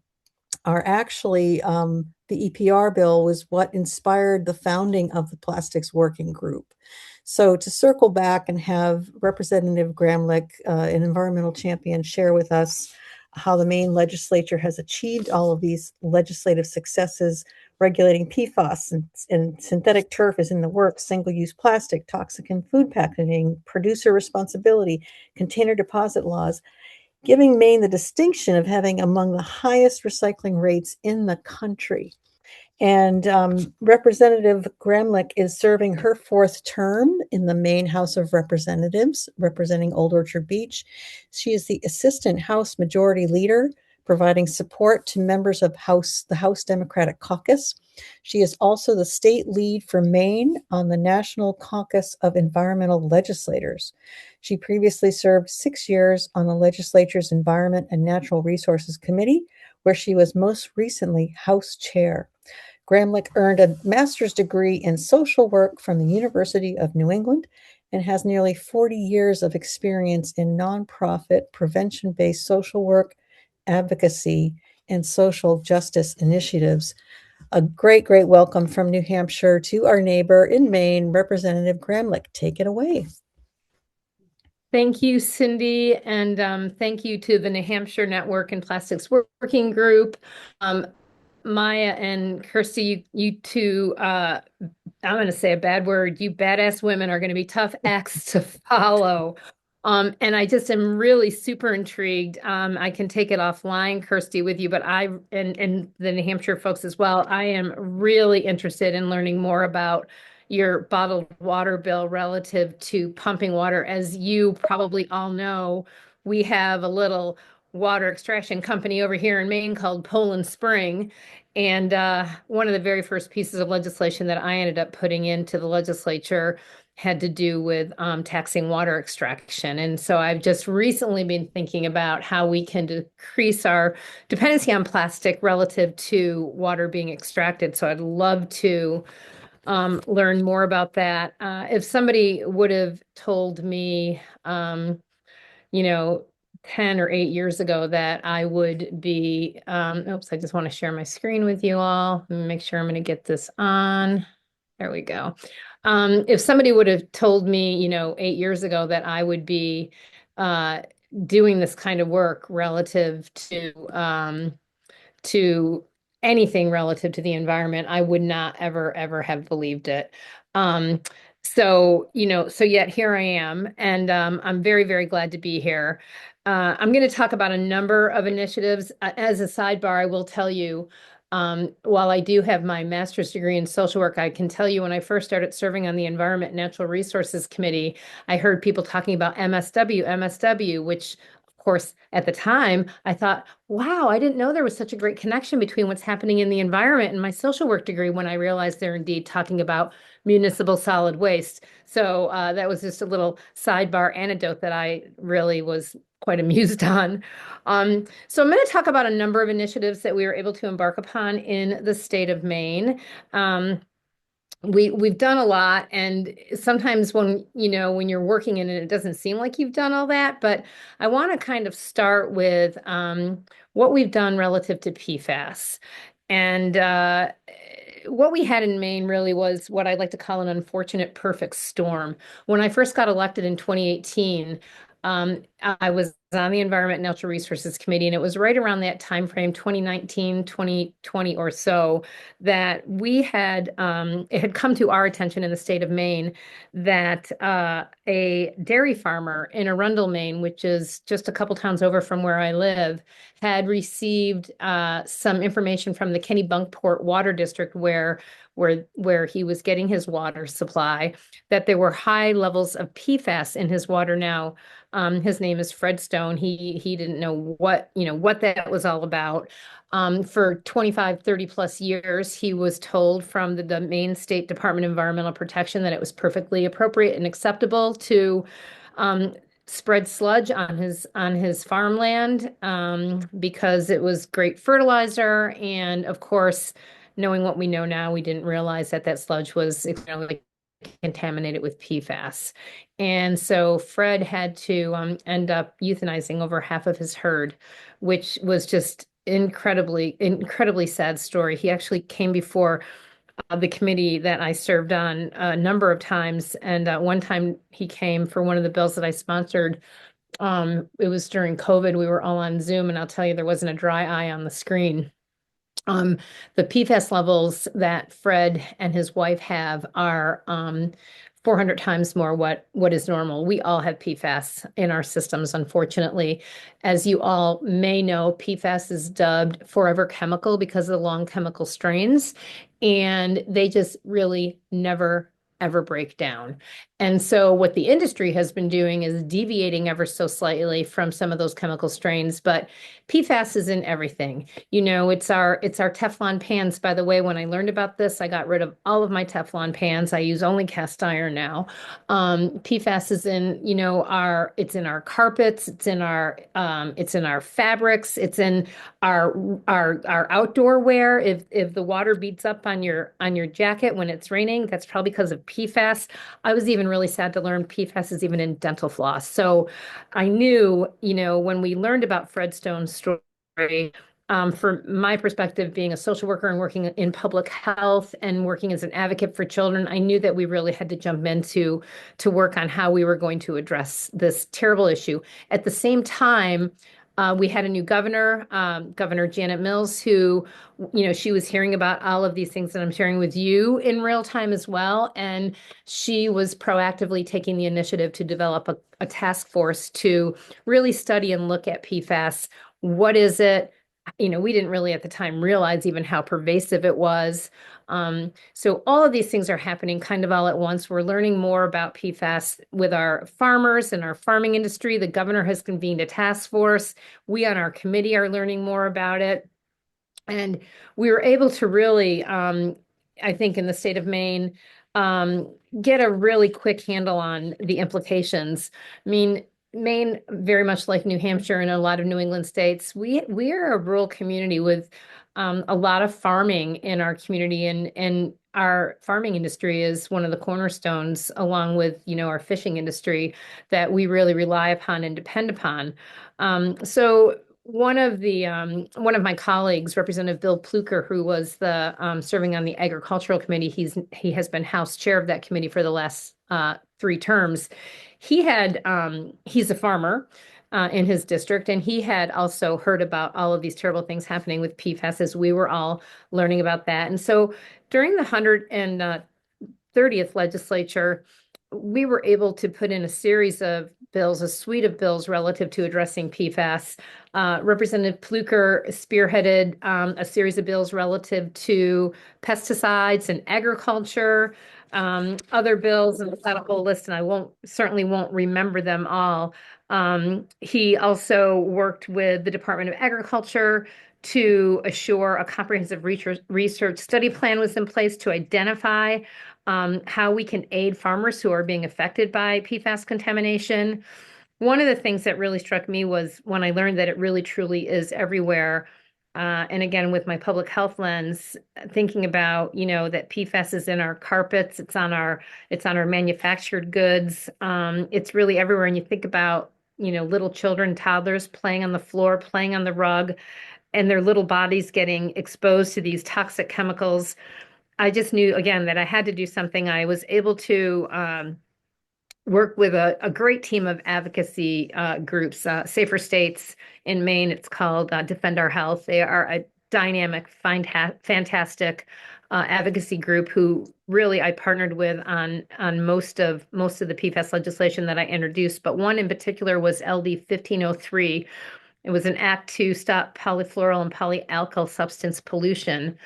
are actually the EPR bill was what inspired the founding of the Plastics Working Group. So to circle back and have Representative Gramlich, an environmental champion, share with us how the Maine legislature has achieved all of these legislative successes, regulating PFAS and synthetic turf is in the works, single-use plastic, toxic in food packaging, producer responsibility, container deposit laws, giving Maine the distinction of having among the highest recycling rates in the country. And Representative Gramlich is serving her fourth term in the Maine House of Representatives, representing Old Orchard Beach. She is the Assistant House Majority Leader, providing support to members of the House Democratic Caucus. She is also the state lead for Maine on the National Caucus of Environmental Legislators. She previously served 6 years on the legislature's Environment and Natural Resources Committee, where she was most recently House Chair. Gramlich earned a master's degree in social work from the University of New England and has nearly 40 years of experience in nonprofit prevention-based social work, advocacy, and social justice initiatives. A great, great welcome from New Hampshire to our neighbor in Maine, Representative Gramlich. Take it away. Thank you, Cindy, and thank you to the New Hampshire Network and Plastics Working Group. Maya and Kirstie, you two, I'm going to say a bad word, you badass women are going to be tough acts to follow. And I just am really super intrigued. I can take it offline, Kirstie, with you, but and the New Hampshire folks as well, I am really interested in learning more about your bottled water bill relative to pumping water. As you probably all know, we have a little water extraction company over here in Maine called Poland Spring. And one of the very first pieces of legislation that I ended up putting into the legislature had to do with taxing water extraction. And so I've just recently been thinking about how we can decrease our dependency on plastic relative to water being extracted. So I'd love to learn more about that. If somebody would have told me, 10 or 8 years ago that I would be, oops, I just want to share my screen with you all. Let me make sure I'm going to get this on. There we go. If somebody would have told me, 8 years ago that I would be uh, doing this kind of work relative to anything relative to the environment, I would not ever, ever have believed it. Um, so yet here I am, and I'm very, very glad to be here. I'm going to talk about a number of initiatives. As a sidebar, I will tell you, while I do have my master's degree in social work, I can tell you when I first started serving on the Environment and Natural Resources Committee, I heard people talking about MSW, which of course, at the time, I thought, wow, I didn't know there was such a great connection between what's happening in the environment and my social work degree when I realized they're indeed talking about municipal solid waste. So that was just a little sidebar anecdote that I really was quite amused on. So I'm going to talk about a number of initiatives that we were able to embark upon in the state of Maine. We've done a lot, and sometimes when you're working in it, it doesn't seem like you've done all that. But I want to kind of start with what we've done relative to PFAS. And what we had in Maine really was what I'd like to call an unfortunate perfect storm. When I first got elected in 2018, I was on the Environment and Natural Resources Committee, and it was right around that time frame, 2019, 2020 or so, that we had it had come to our attention in the state of Maine that a dairy farmer in Arundel, Maine, which is just a couple towns over from where I live, had received some information from the Kennebunkport Water District where he was getting his water supply, that there were high levels of PFAS in his water. Now, his name is Fred Stone. He didn't know what that was all about. For 25, 30 plus years, he was told from the Maine State Department of Environmental Protection that it was perfectly appropriate and acceptable to spread sludge on his farmland because it was great fertilizer. And of course, knowing what we know now, we didn't realize that sludge was extremely contaminated with PFAS. And so Fred had to end up euthanizing over half of his herd, which was just incredibly, incredibly sad story. He actually came before the committee that I served on a number of times. And one time he came for one of the bills that I sponsored. It was during COVID. We were all on Zoom, and I'll tell you, there wasn't a dry eye on the screen. The PFAS levels that Fred and his wife have are 400 times more what is normal. We all have PFAS in our systems, unfortunately. As you all may know, PFAS is dubbed forever chemical because of the long chemical strains, and they just really never ever break down. And so what the industry has been doing is deviating ever so slightly from some of those chemical strains, but PFAS is in everything. It's our Teflon pans. By the way, when I learned about this, I got rid of all of my Teflon pans. I use only cast iron now. PFAS is in, it's in our carpets, it's in our fabrics, it's in our outdoor wear. If the water beats up on your jacket when it's raining, that's probably because of PFAS. I was even really sad to learn PFAS is even in dental floss. So I knew, when we learned about Fred Stone's story, from my perspective, being a social worker and working in public health and working as an advocate for children, I knew that we really had to jump into to work on how we were going to address this terrible issue. At the same time, we had a new governor, Governor Janet Mills, who, she was hearing about all of these things that I'm sharing with you in real time as well. And she was proactively taking the initiative to develop a task force to really study and look at PFAS. What is it? We didn't really at the time realize even how pervasive it was. So all of these things are happening kind of all at once. We're learning more about PFAS with our farmers and our farming industry. The governor has convened a task force. We on our committee are learning more about it. And we were able to really, I think in the state of Maine, get a really quick handle on the implications. I mean, Maine, very much like New Hampshire and a lot of New England states, we are a rural community with a lot of farming in our community, and our farming industry is one of the cornerstones, along with, our fishing industry, that we really rely upon and depend upon. So one of my colleagues, Representative Bill Pluker, who was the serving on the Agricultural Committee, he has been House Chair of that committee for the last 3 terms. He's a farmer in his district, and he had also heard about all of these terrible things happening with PFAS as we were all learning about that. And so during the 130th legislature, we were able to put in a series of bills, a suite of bills relative to addressing PFAS. Representative Pluker spearheaded a series of bills relative to pesticides and agriculture, other bills, and it's got a whole list, and I certainly won't remember them all. He also worked with the Department of Agriculture to assure a comprehensive research study plan was in place to identify how we can aid farmers who are being affected by PFAS contamination. One of the things that really struck me was when I learned that it really truly is everywhere. And again, with my public health lens, thinking about, that PFAS is in our carpets, it's on our manufactured goods. It's really everywhere. And you think about, little children, toddlers playing on the floor, playing on the rug, and their little bodies getting exposed to these toxic chemicals. I just knew, again, that I had to do something. I was able to work with a great team of advocacy groups, Safer States in Maine. It's called Defend Our Health. They are a dynamic, fantastic advocacy group who really I partnered with on most of the PFAS legislation that I introduced. But one in particular was LD 1503. It was an act to stop polyfluoral and polyalkyl substance pollution.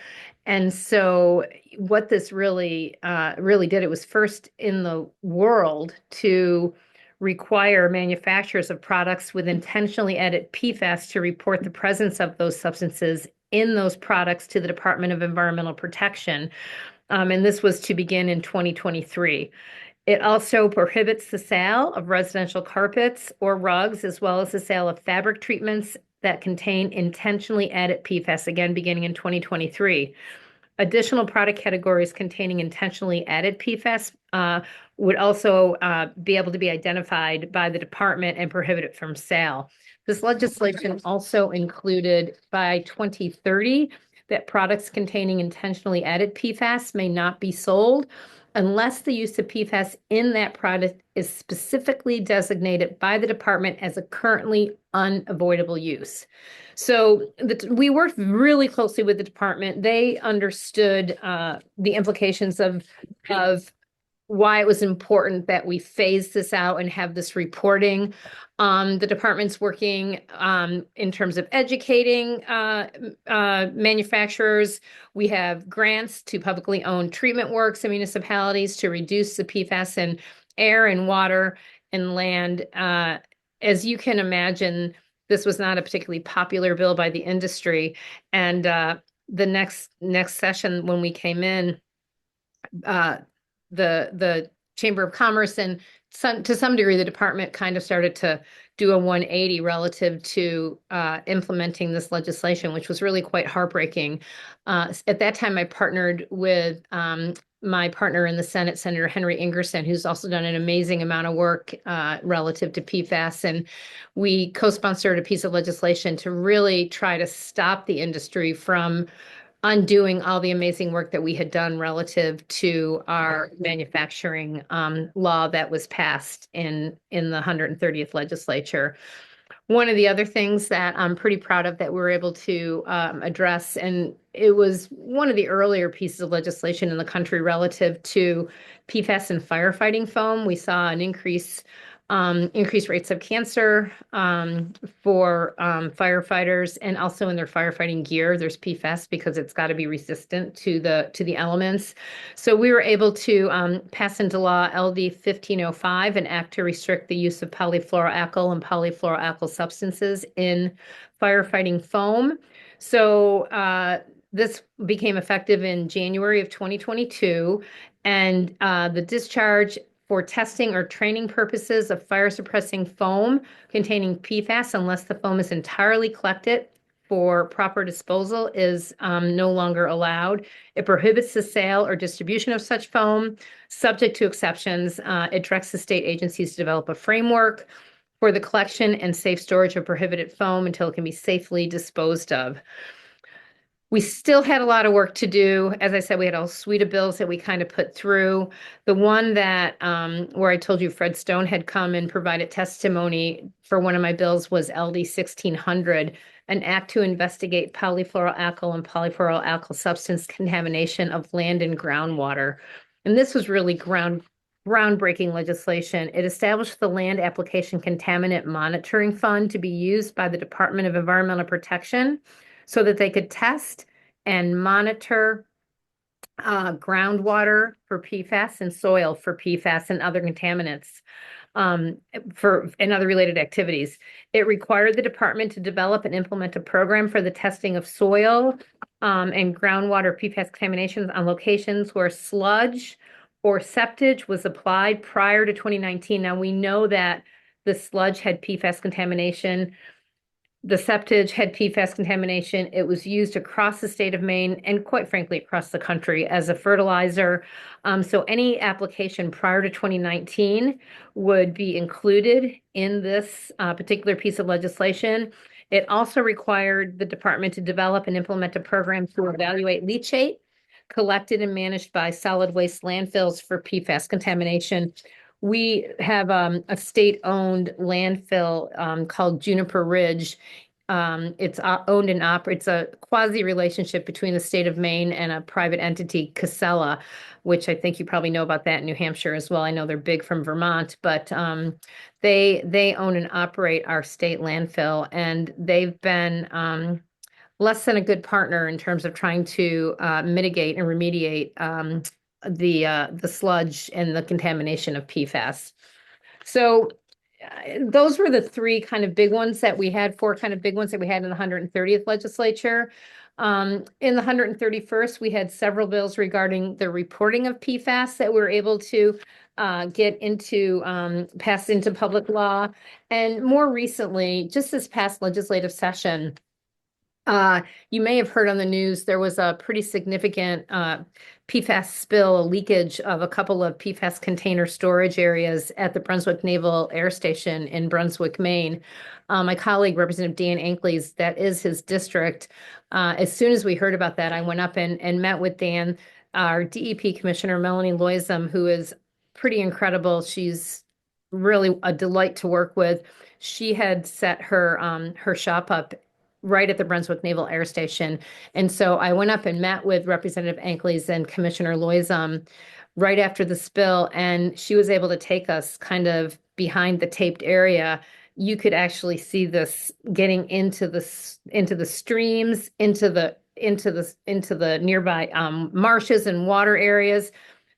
And so what this really did, it was first in the world to require manufacturers of products with intentionally added PFAS to report the presence of those substances in those products to the Department of Environmental Protection. And this was to begin in 2023. It also prohibits the sale of residential carpets or rugs, as well as the sale of fabric treatments that contain intentionally added PFAS, again, beginning in 2023. Additional product categories containing intentionally added PFAS would also be able to be identified by the department and prohibited from sale. This legislation also included by 2030 that products containing intentionally added PFAS may not be sold unless the use of PFAS in that product is specifically designated by the department as a currently unavoidable use. So we worked really closely with the department. They understood the implications of why it was important that we phase this out and have this reporting. The department's working in terms of educating manufacturers. We have grants to publicly owned treatment works in municipalities to reduce the PFAS in air and water and land. As you can imagine, this was not a particularly popular bill by the industry. And the next session, when we came in, the Chamber of Commerce and to some degree, the department kind of started to do a 180 relative to implementing this legislation, which was really quite heartbreaking. At that time, I partnered with my partner in the Senate, Senator Henry Ingerson, who's also done an amazing amount of work relative to PFAS. And we co-sponsored a piece of legislation to really try to stop the industry from undoing all the amazing work that we had done relative to our manufacturing law that was passed in the 130th legislature. One of the other things that I'm pretty proud of that we were able to address, and it was one of the earlier pieces of legislation in the country relative to PFAS and firefighting foam. We saw an increased rates of cancer for firefighters, and also in their firefighting gear, there's PFAS because it's got to be resistant to the elements. So we were able to pass into law LD 1505, an act to restrict the use of polyfluoroalkyl and polyfluoroalkyl substances in firefighting foam. So this became effective in January of 2022, and the discharge for testing or training purposes of fire suppressing foam containing PFAS, unless the foam is entirely collected for proper disposal is no longer allowed. It prohibits the sale or distribution of such foam, subject to exceptions. It directs the state agencies to develop a framework for the collection and safe storage of prohibited foam until it can be safely disposed of. We still had a lot of work to do. As I said, we had a suite of bills that we kind of put through. The one that where I told you Fred Stone had come and provided testimony for one of my bills was LD 1600, an act to investigate polyfluoroalkyl and polyfluoroalkyl substance contamination of land and groundwater. And this was really groundbreaking legislation. It established the Land Application Contaminant Monitoring Fund to be used by the Department of Environmental Protection so that they could test and monitor groundwater for PFAS and soil for PFAS and other contaminants and other related activities. It required the department to develop and implement a program for the testing of soil and groundwater PFAS contaminations on locations where sludge or septage was applied prior to 2019. Now we know that the sludge had PFAS contamination. The septage had PFAS contamination. It was used across the state of Maine and quite frankly, across the country as a fertilizer. So any application prior to 2019 would be included in this particular piece of legislation. It also required the department to develop and implement a program to evaluate leachate collected and managed by solid waste landfills for PFAS contamination. We have a state-owned landfill called Juniper Ridge. It's owned and operated. It's a quasi relationship between the state of Maine and a private entity, Casella, which I think you probably know about that in New Hampshire as well. I know they're big from Vermont, but they own and operate our state landfill, and they've been less than a good partner in terms of trying to mitigate and remediate the sludge and the contamination of PFAS. So those were the three kind of big ones that we had, four kind of big ones that we had in the 130th legislature. In the 131st, we had several bills regarding the reporting of PFAS that we were able to get into, pass into public law. And more recently, just this past legislative session, you may have heard on the news, there was a pretty significant PFAS spill, a leakage of a couple of PFAS container storage areas at the Brunswick Naval Air Station in Brunswick, Maine. My colleague, Representative Dan Ankleys, that is his district. As soon as we heard about that, I went up and met with Dan, our DEP Commissioner, Melanie Loisum, who is pretty incredible. She's really a delight to work with. She had set her shop up right at the Brunswick Naval Air Station. And so I went up and met with Representative Ankleys and Commissioner Loisum right after the spill, and she was able to take us kind of behind the taped area. You could actually see this getting into the streams, into the nearby marshes and water areas.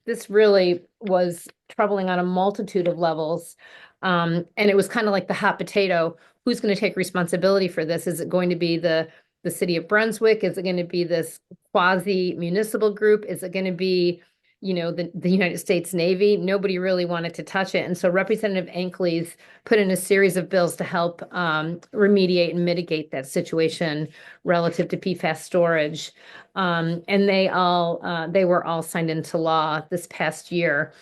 This really was troubling on a multitude of levels. And it was kind of like the hot potato. Who's going to take responsibility for this? Is it going to be the city of Brunswick? Is it going to be this quasi municipal group? Is it going to be, the United States Navy? Nobody really wanted to touch it. And so Representative Ankleys put in a series of bills to help remediate and mitigate that situation relative to PFAS storage. And they were all signed into law this past year.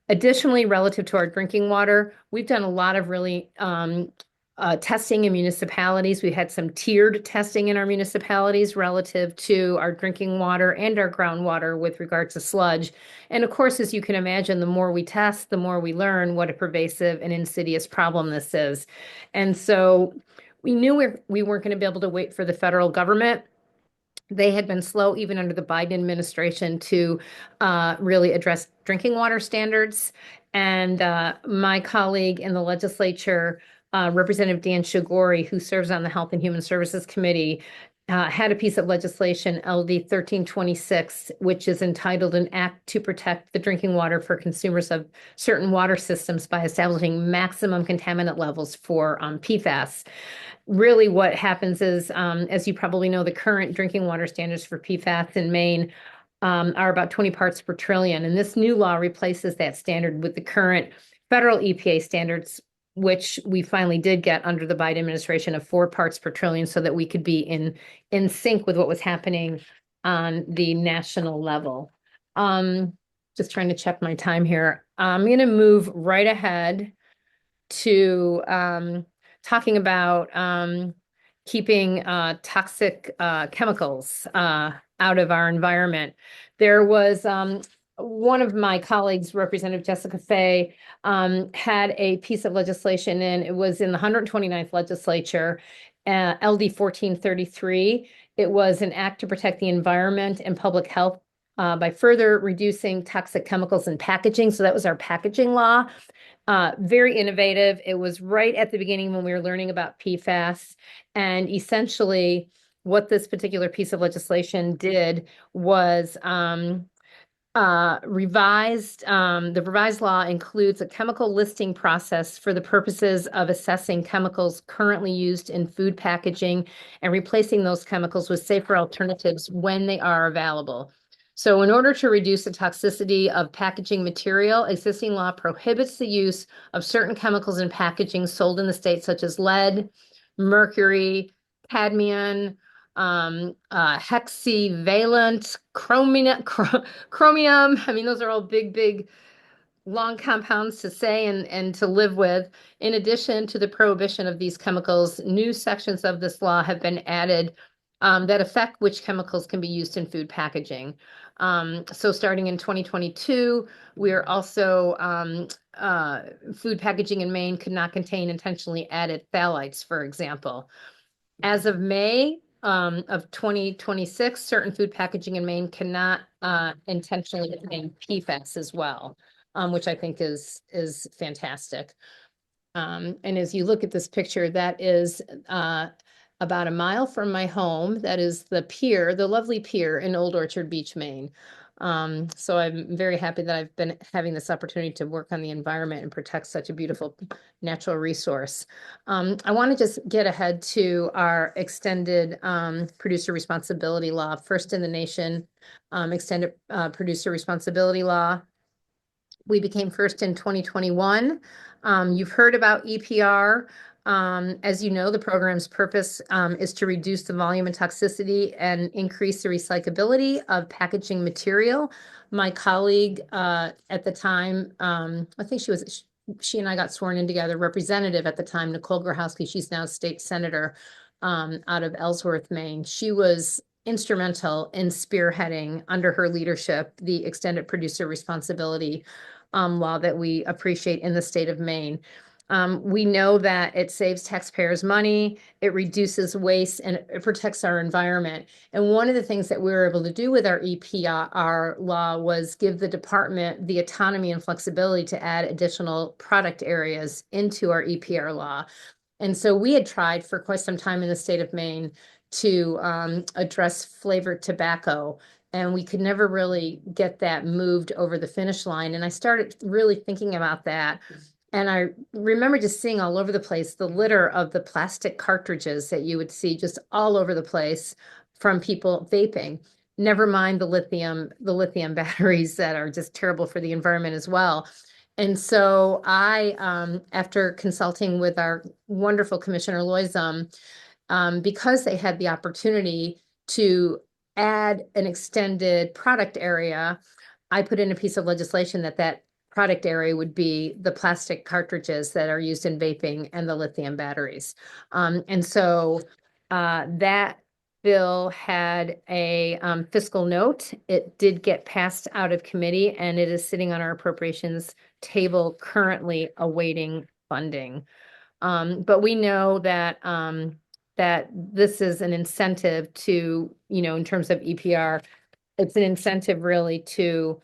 Additionally, relative to our drinking water, we've done a lot of really testing in municipalities. We had some tiered testing in our municipalities relative to our drinking water and our groundwater with regard to sludge. And of course, as you can imagine, the more we test, the more we learn what a pervasive and insidious problem this is. And so we knew we weren't going to be able to wait for the federal government. They had been slow, even under the Biden administration, to really address drinking water standards. And my colleague in the legislature, Representative Dan Shigori, who serves on the Health and Human Services Committee, had a piece of legislation, LD 1326, which is entitled An Act to Protect the Drinking Water for Consumers of Certain Water Systems by Establishing Maximum Contaminant Levels for PFAS. Really what happens is, as you probably know, the current drinking water standards for PFAS in Maine are about 20 parts per trillion. And this new law replaces that standard with the current federal EPA standards which we finally did get under the Biden administration, of 4 parts per trillion, so that we could be in sync with what was happening on the national level. Just trying to check my time here. I'm going to move right ahead to talking about keeping toxic chemicals out of our environment. There was one of my colleagues, Representative Jessica Fay, had a piece of legislation, and it was in the 129th legislature, LD 1433. It was an act to protect the environment and public health by further reducing toxic chemicals in packaging. So that was our packaging law. Very innovative. It was right at the beginning when we were learning about PFAS. And essentially, what this particular piece of legislation did was revised. The revised law includes a chemical listing process for the purposes of assessing chemicals currently used in food packaging and replacing those chemicals with safer alternatives when they are available. So in order to reduce the toxicity of packaging material, existing law prohibits the use of certain chemicals in packaging sold in the state, such as lead, mercury, cadmium, hexavalent, chromium. I mean, those are all big, long compounds to say and to live with. In addition to the prohibition of these chemicals, new sections of this law have been added that affect which chemicals can be used in food packaging. So starting in 2022, we are also food packaging in Maine could not contain intentionally added phthalates, for example. As of May of 2026, certain food packaging in Maine cannot intentionally contain PFAS as well, which I think is fantastic. And as you look at this picture, that is about a mile from my home. That is the pier, the lovely pier in Old Orchard Beach, Maine. So I'm very happy that I've been having this opportunity to work on the environment and protect such a beautiful natural resource. I want to just get ahead to our extended producer responsibility law, first in the nation, extended producer responsibility law. We became first in 2021. You've heard about EPR. As you know, the program's purpose is to reduce the volume and toxicity and increase the recyclability of packaging material. My colleague at the time, I think she and I got sworn in together, representative at the time, Nicole Grahowski, she's now state senator out of Ellsworth, Maine. She was instrumental in spearheading, under her leadership, the extended producer responsibility law that we appreciate in the state of Maine. We know that it saves taxpayers money, it reduces waste, and it protects our environment. And one of the things that we were able to do with our EPR law was give the department the autonomy and flexibility to add additional product areas into our EPR law. And so we had tried for quite some time in the state of Maine to address flavored tobacco, and we could never really get that moved over the finish line. And I started really thinking about that. And I remember just seeing all over the place the litter of the plastic cartridges that you would see just all over the place from people vaping. Never mind the lithium batteries that are just terrible for the environment as well. And so I, after consulting with our wonderful Commissioner Loizum, because they had the opportunity to add an extended product area, I put in a piece of legislation that product area would be the plastic cartridges that are used in vaping and the lithium batteries. And so that bill had a fiscal note. It did get passed out of committee, and it is sitting on our appropriations table currently awaiting funding. But we know that that this is an incentive to, in terms of EPR, it's an incentive really to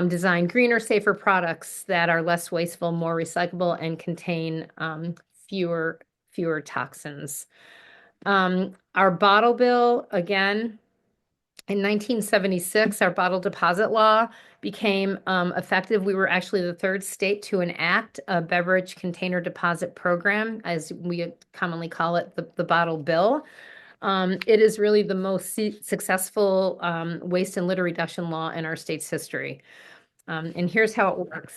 design greener, safer products that are less wasteful, more recyclable, and contain fewer toxins. Our bottle bill, again, in 1976, our bottle deposit law became effective. We were actually the third state to enact a beverage container deposit program, as we commonly call it, the bottle bill. It is really the most successful waste and litter reduction law in our state's history. And here's how it works.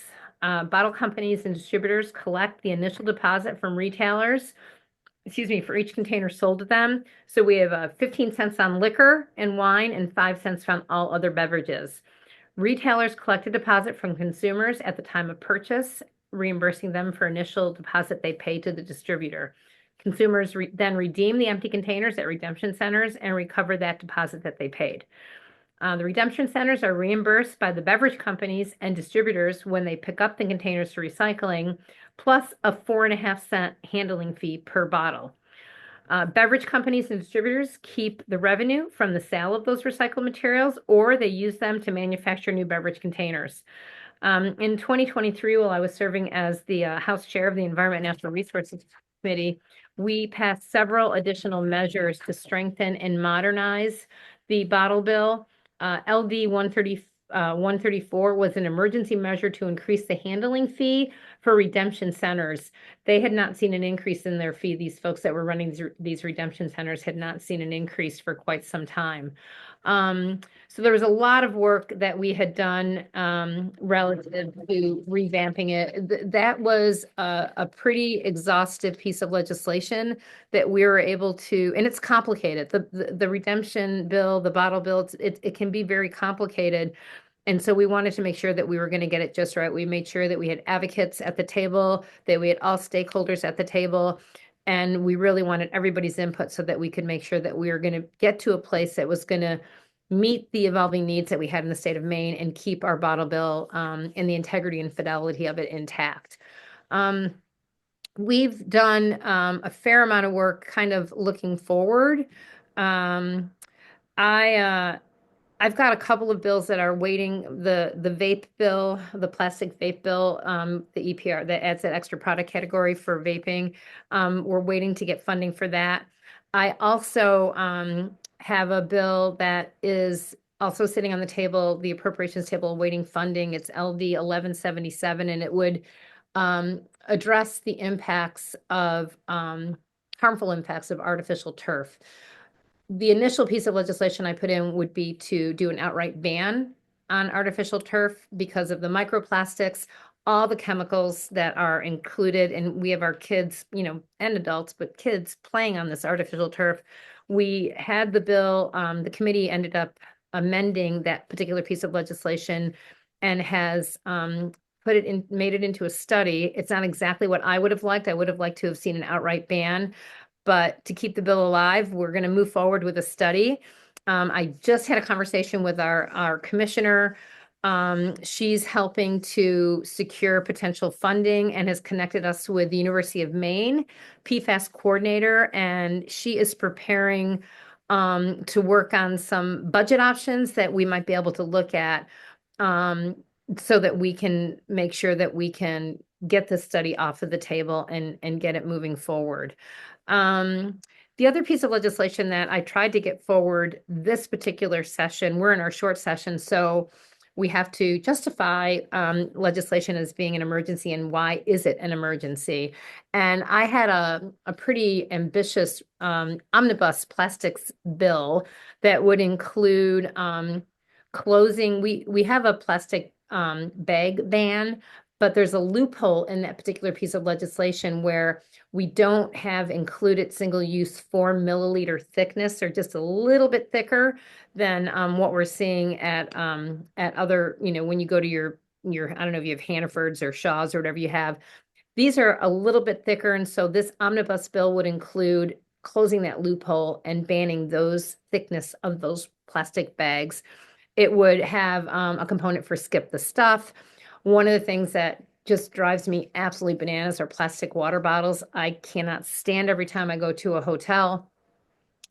bottle companies and distributors collect the initial deposit from retailers, for each container sold to them. So we have 15 cents on liquor and wine and 5 cents on all other beverages. Retailers collect a deposit from consumers at the time of purchase, reimbursing them for initial deposit they pay to the distributor. Consumers then redeem the empty containers at redemption centers and recover that deposit that they paid. The redemption centers are reimbursed by the beverage companies and distributors when they pick up the containers for recycling, plus a 4.5 cent handling fee per bottle. Beverage companies and distributors keep the revenue from the sale of those recycled materials, or they use them to manufacture new beverage containers. In 2023, while I was serving as the House Chair of the Environment and Natural Resources Committee, we passed several additional measures to strengthen and modernize the bottle bill. LD 134 was an emergency measure to increase the handling fee for redemption centers. They had not seen an increase in their fee. These folks that were running these redemption centers had not seen an increase for quite some time. So there was a lot of work that we had done relative to revamping it. That was a pretty exhaustive piece of legislation that we were able to, and it's complicated. The redemption bill, the bottle bill, it can be very complicated. And so we wanted to make sure that we were going to get it just right. We made sure that we had advocates at the table, that we had all stakeholders at the table, and we really wanted everybody's input so that we could make sure that we were going to get to a place that was going to meet the evolving needs that we had in the state of Maine and keep our bottle bill and the integrity and fidelity of it intact. We've done a fair amount of work kind of looking forward. I've got a couple of bills that are waiting, the vape bill, the plastic vape bill, the EPR that adds that extra product category for vaping. We're waiting to get funding for that. I also have a bill that is also sitting on the table, the appropriations table, awaiting funding. It's LD 1177, and it would address the impacts of harmful impacts of artificial turf. The initial piece of legislation I put in would be to do an outright ban on artificial turf because of the microplastics, all the chemicals that are included. And we have our kids, and adults, but kids playing on this artificial turf. We had the bill, the committee ended up amending that particular piece of legislation and has made it into a study. It's not exactly what I would have liked. I would have liked to have seen an outright ban. But to keep the bill alive, we're going to move forward with a study. I just had a conversation with our commissioner. She's helping to secure potential funding and has connected us with the University of Maine PFAS coordinator, and she is preparing to work on some budget options that we might be able to look at so that we can make sure that we can get the study off of the table and get it moving forward. The other piece of legislation that I tried to get forward this particular session, we're in our short session, so we have to justify legislation as being an emergency and why is it an emergency. And I had a pretty ambitious omnibus plastics bill that would include closing. We have a plastic bag ban, but there's a loophole in that particular piece of legislation where we don't have included single-use 4 milliliter thickness, or just a little bit thicker than what we're seeing at other, when you go to your I don't know if you have Hannaford's or Shaw's or whatever you have. These are a little bit thicker, and so this omnibus bill would include closing that loophole and banning those thickness of those plastic bags. It would have a component for skip the stuff. One of the things that just drives me absolutely bananas are plastic water bottles. I cannot stand every time I go to a hotel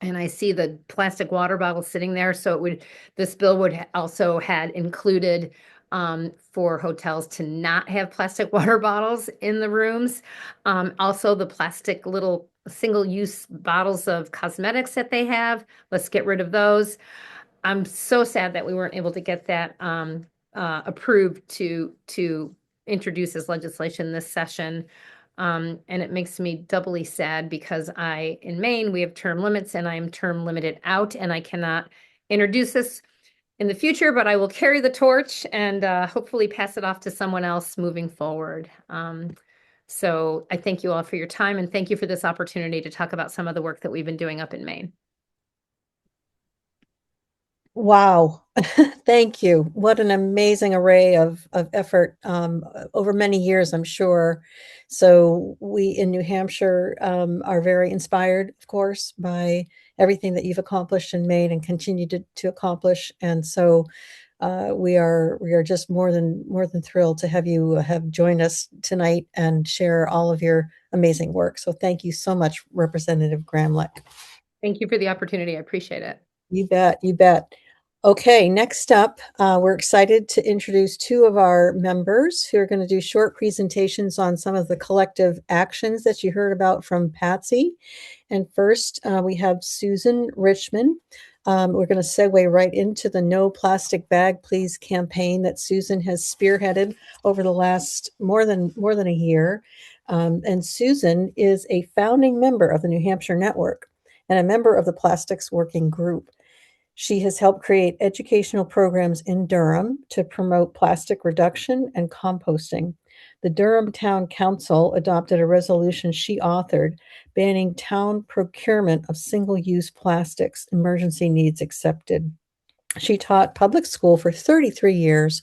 and I see the plastic water bottle sitting there. So this bill would also had included for hotels to not have plastic water bottles in the rooms. Also the plastic little single-use bottles of cosmetics that they have. Let's get rid of those. I'm so sad that we weren't able to get that approved to introduce as legislation this session. And it makes me doubly sad because in Maine, we have term limits and I am term limited out and I cannot introduce this in the future, but I will carry the torch and hopefully pass it off to someone else moving forward. So I thank you all for your time and thank you for this opportunity to talk about some of the work that we've been doing up in Maine. Wow. Thank you. What an amazing array of effort over many years, I'm sure. So we in New Hampshire are very inspired, of course, by everything that you've accomplished in Maine and continue to accomplish. And so we are just more than thrilled to have you have joined us tonight and share all of your amazing work. So thank you so much, Representative Gramlich. Thank you for the opportunity. I appreciate it. You bet. You bet. Okay, next up, we're excited to introduce two of our members who are going to do short presentations on some of the collective actions that you heard about from Patsy. And first, we have Susan Richmond. We're going to segue right into the No Plastic Bag Please campaign that Susan has spearheaded over the last more than a year. And Susan is a founding member of the New Hampshire Network and a member of the Plastics Working Group. She has helped create educational programs in Durham to promote plastic reduction and composting. The Durham Town Council adopted a resolution she authored banning town procurement of single-use plastics, emergency needs accepted. She taught public school for 33 years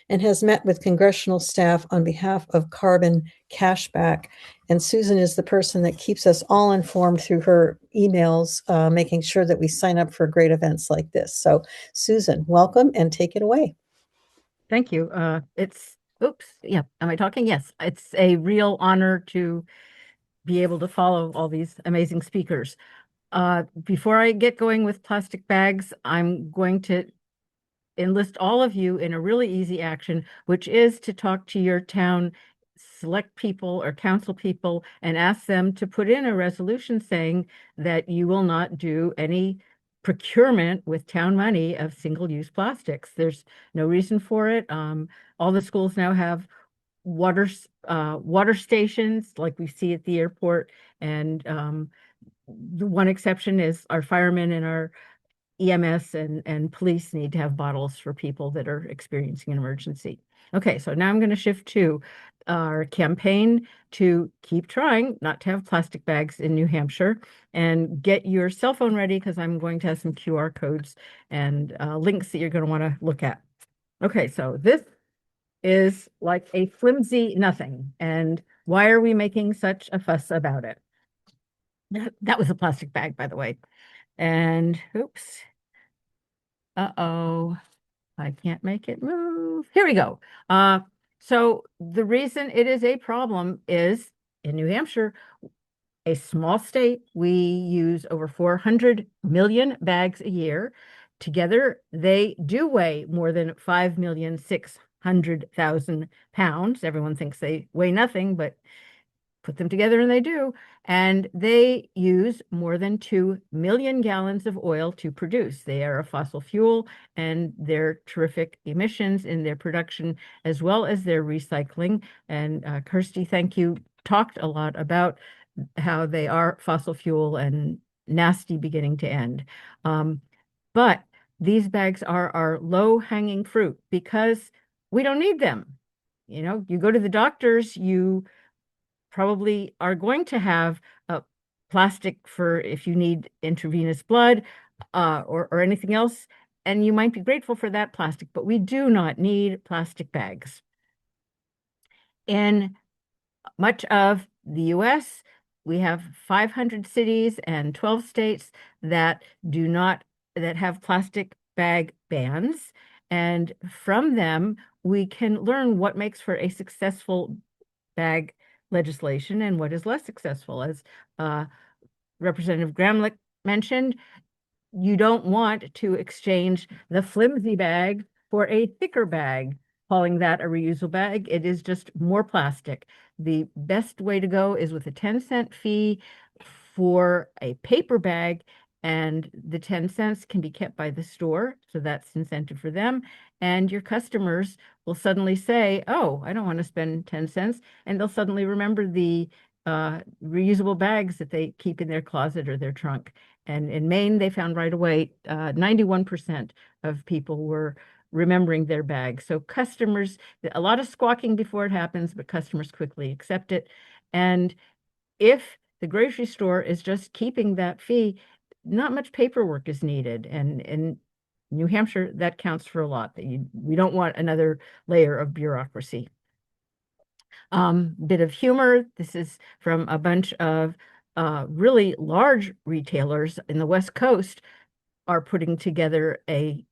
and has met with congressional staff on behalf of Carbon Cashback. And Susan is the person that keeps us all informed through her emails, making sure that we sign up for great events like this. So Susan, welcome and take it away. Thank you. Am I talking? Yes, it's a real honor to be able to follow all these amazing speakers. Before I get going with plastic bags, I'm going to enlist all of you in a really easy action, which is to talk to your town select people or council people and ask them to put in a resolution saying that you will not do any procurement with town money of single-use plastics. There's no reason for it. All the schools now have water stations like we see at the airport, and the one exception is our firemen and our EMS and police need to have bottles for people that are experiencing an emergency. Okay, so now I'm going to shift to our campaign to keep trying not to have plastic bags in New Hampshire, and get your cell phone ready because I'm going to have some QR codes and links that you're going to want to look at. Okay, so this is like a flimsy nothing. And why are we making such a fuss about it? That was a plastic bag, by the way. And oops. Uh-oh. I can't make it move. Here we go. So the reason it is a problem is in New Hampshire, a small state, we use over 400 million bags a year. Together, they do weigh more than 5,600,000 pounds. Everyone thinks they weigh nothing, but put them together and they do. And they use more than 2 million gallons of oil to produce. They are a fossil fuel, and they're terrific emissions in their production as well as their recycling. And Kirstie, thank you, talked a lot about how they are fossil fuel and nasty beginning to end. But these bags are our low-hanging fruit because we don't need them. You know, you go to the doctors, you probably are going to have a plastic for if you need intravenous blood or anything else, and you might be grateful for that plastic, but we do not need plastic bags. In much of the US, we have 500 cities and 12 states that have plastic bag bans, and from them we can learn what makes for a successful bag legislation and what is less successful. As Representative Gramlich mentioned, you don't want to exchange the flimsy bag for a thicker bag, calling that a reusable bag. It is just more plastic. The best way to go is with a 10-cent fee for a paper bag, and the 10 cents can be kept by the store, so that's incentive for them. And your customers will suddenly say, oh, I don't want to spend 10 cents. And they'll suddenly remember the reusable bags that they keep in their closet or their trunk. And in Maine, they found right away 91% of people were remembering their bags. So customers, a lot of squawking before it happens, but customers quickly accept it. And if the grocery store is just keeping that fee, not much paperwork is needed. And in New Hampshire, that counts for a lot. We don't want another layer of bureaucracy. Bit of humor. This is from a bunch of really large retailers in the West Coast are putting together a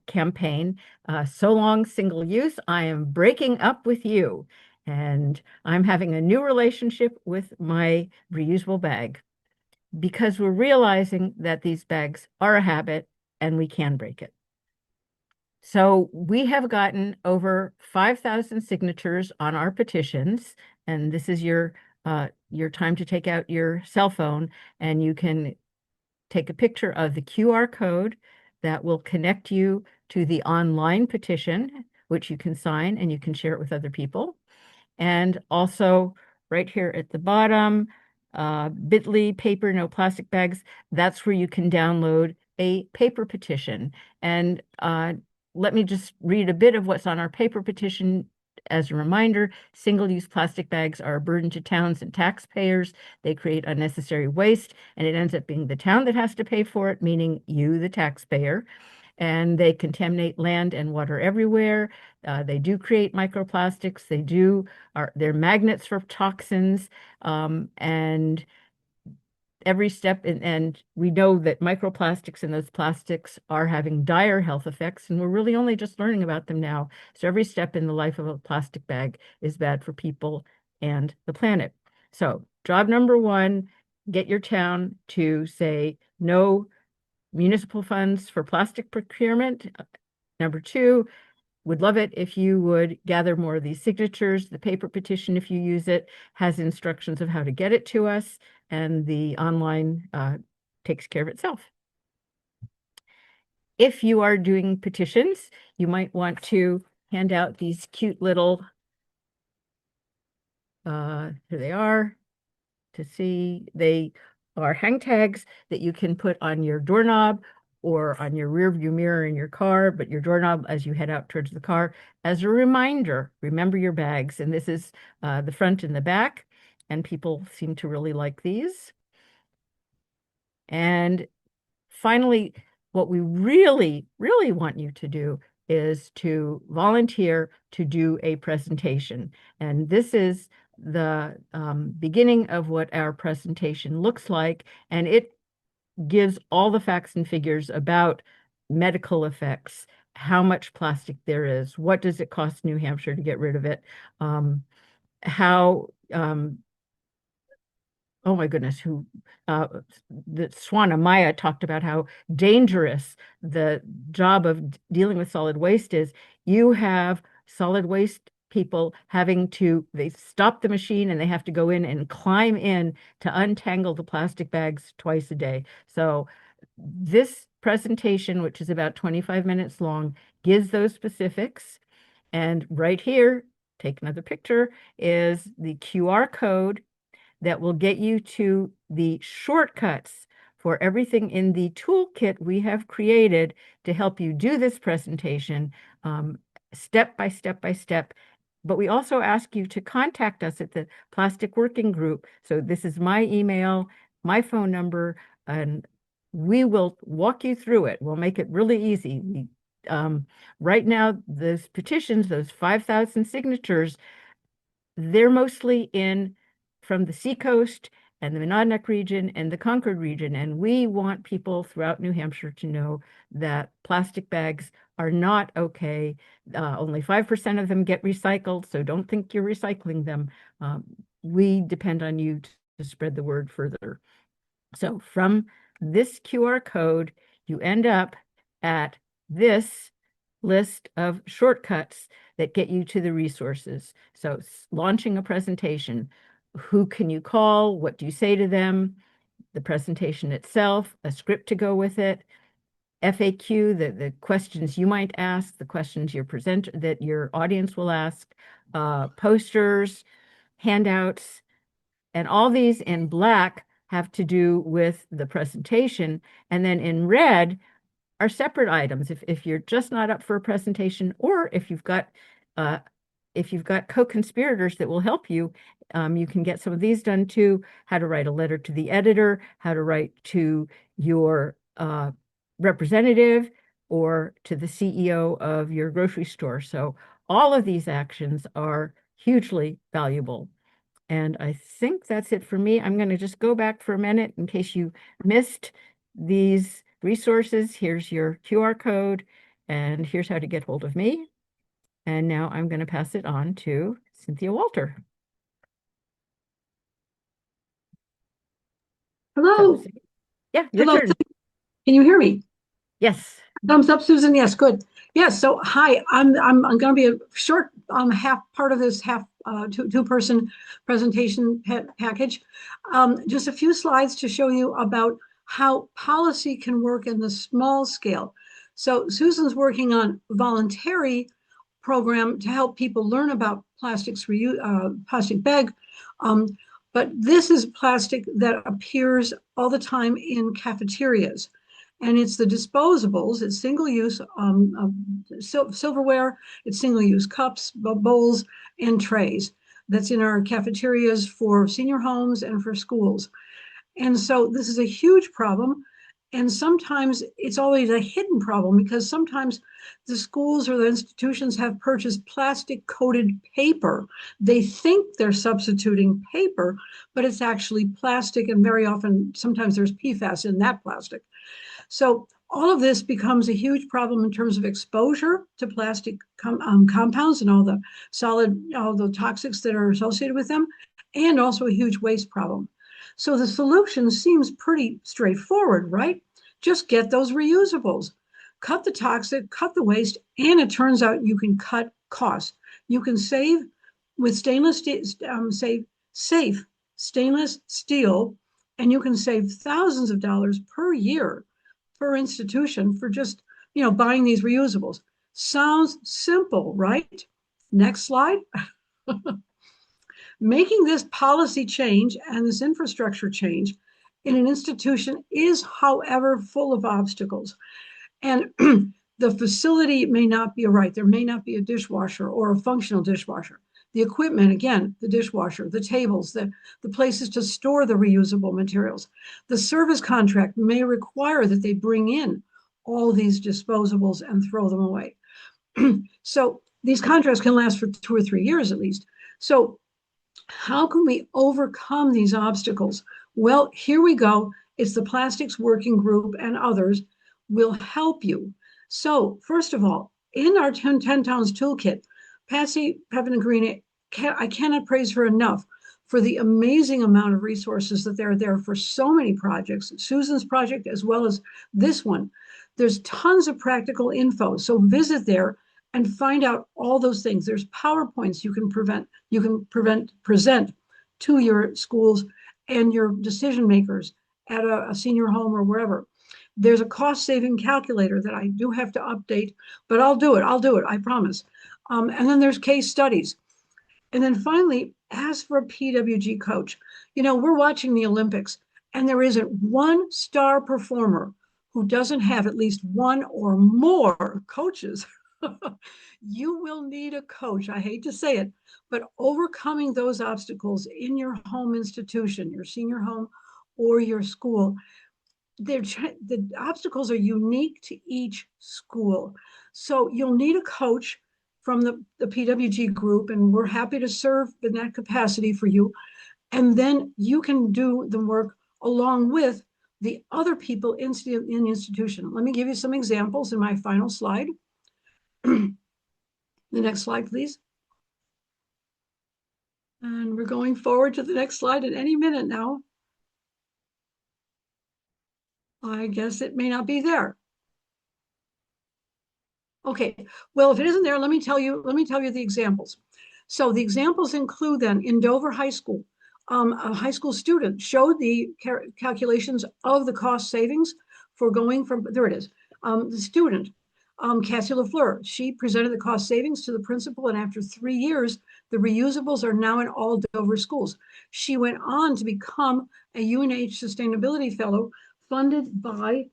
campaign. So long, single use. I am breaking up with you, and I'm having a new relationship with my reusable bag because we're realizing that these bags are a habit and we can break it. So we have gotten over 5,000 signatures on our petitions, and this is your time to take out your cell phone, and you can take a picture of the QR code that will connect you to the online petition, which you can sign and you can share it with other people. And also right here at the bottom, bit.ly paper, no plastic bags. That's where you can download a paper petition. And let me just read a bit of what's on our paper petition. As a reminder, single-use plastic bags are a burden to towns and taxpayers. They create unnecessary waste, and it ends up being the town that has to pay for it, meaning you, the taxpayer. And they contaminate land and water everywhere. They do create microplastics. They're magnets for toxins, and every step and we know that microplastics in those plastics are having dire health effects, and we're really only just learning about them now. So every step in the life of a plastic bag is bad for people and the planet. So job number one, get your town to say no municipal funds for plastic procurement. Number two, would love it if you would gather more of these signatures. The paper petition, if you use it, has instructions of how to get it to us, and the online takes care of itself. If you are doing petitions, you might want to hand out these cute little, here they are, to see. They are hang tags that you can put on your doorknob or on your rear view mirror in your car, but your doorknob as you head out towards the car as a reminder, remember your bags. And this is the front and the back, and people seem to really like these. And finally, what we really, really want you to do is to volunteer to do a presentation. And this is the beginning of what our presentation looks like, and it gives all the facts and figures about medical effects, how much plastic there is, what does it cost New Hampshire to get rid of it, how oh my goodness, the Swana Maya talked about how dangerous the job of dealing with solid waste is. You have solid waste people they stop the machine and they have to go in and climb in to untangle the plastic bags twice a day. So this presentation, which is about 25 minutes long, gives those specifics. And right here, take another picture, is the QR code that will get you to the shortcuts for everything in the toolkit we have created to help you do this presentation step by step by step. But we also ask you to contact us at the Plastic Working Group. So this is my email, my phone number, and we will walk you through it. We'll make it really easy. Right now, those petitions, those 5,000 signatures, they're mostly from the seacoast and the Monadnock region and the Concord region. And we want people throughout New Hampshire to know that plastic bags are not okay. Only 5% of them get recycled, so don't think you're recycling them. We depend on you to spread the word further. So from this QR code, you end up at this list of shortcuts that get you to the resources. So launching a presentation, who can you call? What do you say to them? The presentation itself, a script to go with it, FAQ, the questions you might ask, the questions that your audience will ask, posters, handouts, and all these in black have to do with the presentation. And then in red are separate items. If you're just not up for a presentation, or uh, if you've got co-conspirators that will help you, you can get some of these done too. How to write a letter to the editor, how to write to your representative or to the CEO of your grocery store. So all of these actions are hugely valuable. And I think that's it for me. I'm going to just go back for a minute in case you missed these resources. Here's your QR code, and here's how to get hold of me. And now I'm going to pass it on to Cynthia Walter. Hello. So, yeah, your Hello. turn. Can you hear me? Yes. Thumbs up, Susan. Yes, good. Yes. So, hi. I'm going to be a short half part of this two-person presentation package. Just a few slides to show you about how policy can work in the small scale. So, Susan's working on voluntary program to help people learn about plastic bag. But this is plastic that appears all the time in cafeterias. And it's the disposables, it's single-use silverware, it's single-use cups, bowls, and trays that's in our cafeterias for senior homes and for schools. And so this is a huge problem. And sometimes it's always a hidden problem because sometimes the schools or the institutions have purchased plastic coated paper. They think they're substituting paper, but it's actually plastic. And very often, sometimes there's PFAS in that plastic. So all of this becomes a huge problem in terms of exposure to plastic compounds and all the toxics that are associated with them, and also a huge waste problem. So the solution seems pretty straightforward, right? Just get those reusables, cut the toxic, cut the waste, and it turns out you can cut costs. You can save with safe stainless steel, and you can save thousands of dollars per year per institution for just, buying these reusables. Sounds simple, right? Next slide. Making this policy change and this infrastructure change in an institution is, however, full of obstacles. And the facility may not be right. There may not be a dishwasher or a functional dishwasher. The equipment, again, the dishwasher, the tables, the places to store the reusable materials. The service contract may require that they bring in all these disposables and throw them away. So these contracts can last for 2 or 3 years at least. So how can we overcome these obstacles? Well, here we go. It's the Plastics Working Group and others will help you. So first of all, in our 10 Towns Toolkit, Patsy Pevengrina, I cannot praise her enough for the amazing amount of resources that are there for so many projects, Susan's project as well as this one. There's tons of practical info. So visit there and find out all those things. There's PowerPoints you can present to your schools and your decision makers at a senior home or wherever. There's a cost saving calculator that I do have to update, but I'll do it, I promise. And then there's case studies. And then finally, ask for a PWG coach. We're watching the Olympics, and there isn't one star performer who doesn't have at least one or more coaches. You will need a coach. I hate to say it, but overcoming those obstacles in your home institution, your senior home or your school, the obstacles are unique to each school. So you'll need a coach from the PWG group, and we're happy to serve in that capacity for you. And then you can do the work along with the other people in the institution. Let me give you some examples in my final slide. The next slide, please. And we're going forward to the next slide at any minute now. I guess it may not be there. Okay, well, if it isn't there, let me tell you the examples. So the examples include then in Dover High School, a high school student showed the calculations of the cost savings for going from, there it is, the student Cassie LaFleur, she presented the cost savings to the principal, and after 3 years, the reusables are now in all Dover schools. She went on to become a UNH Sustainability Fellow, funded by,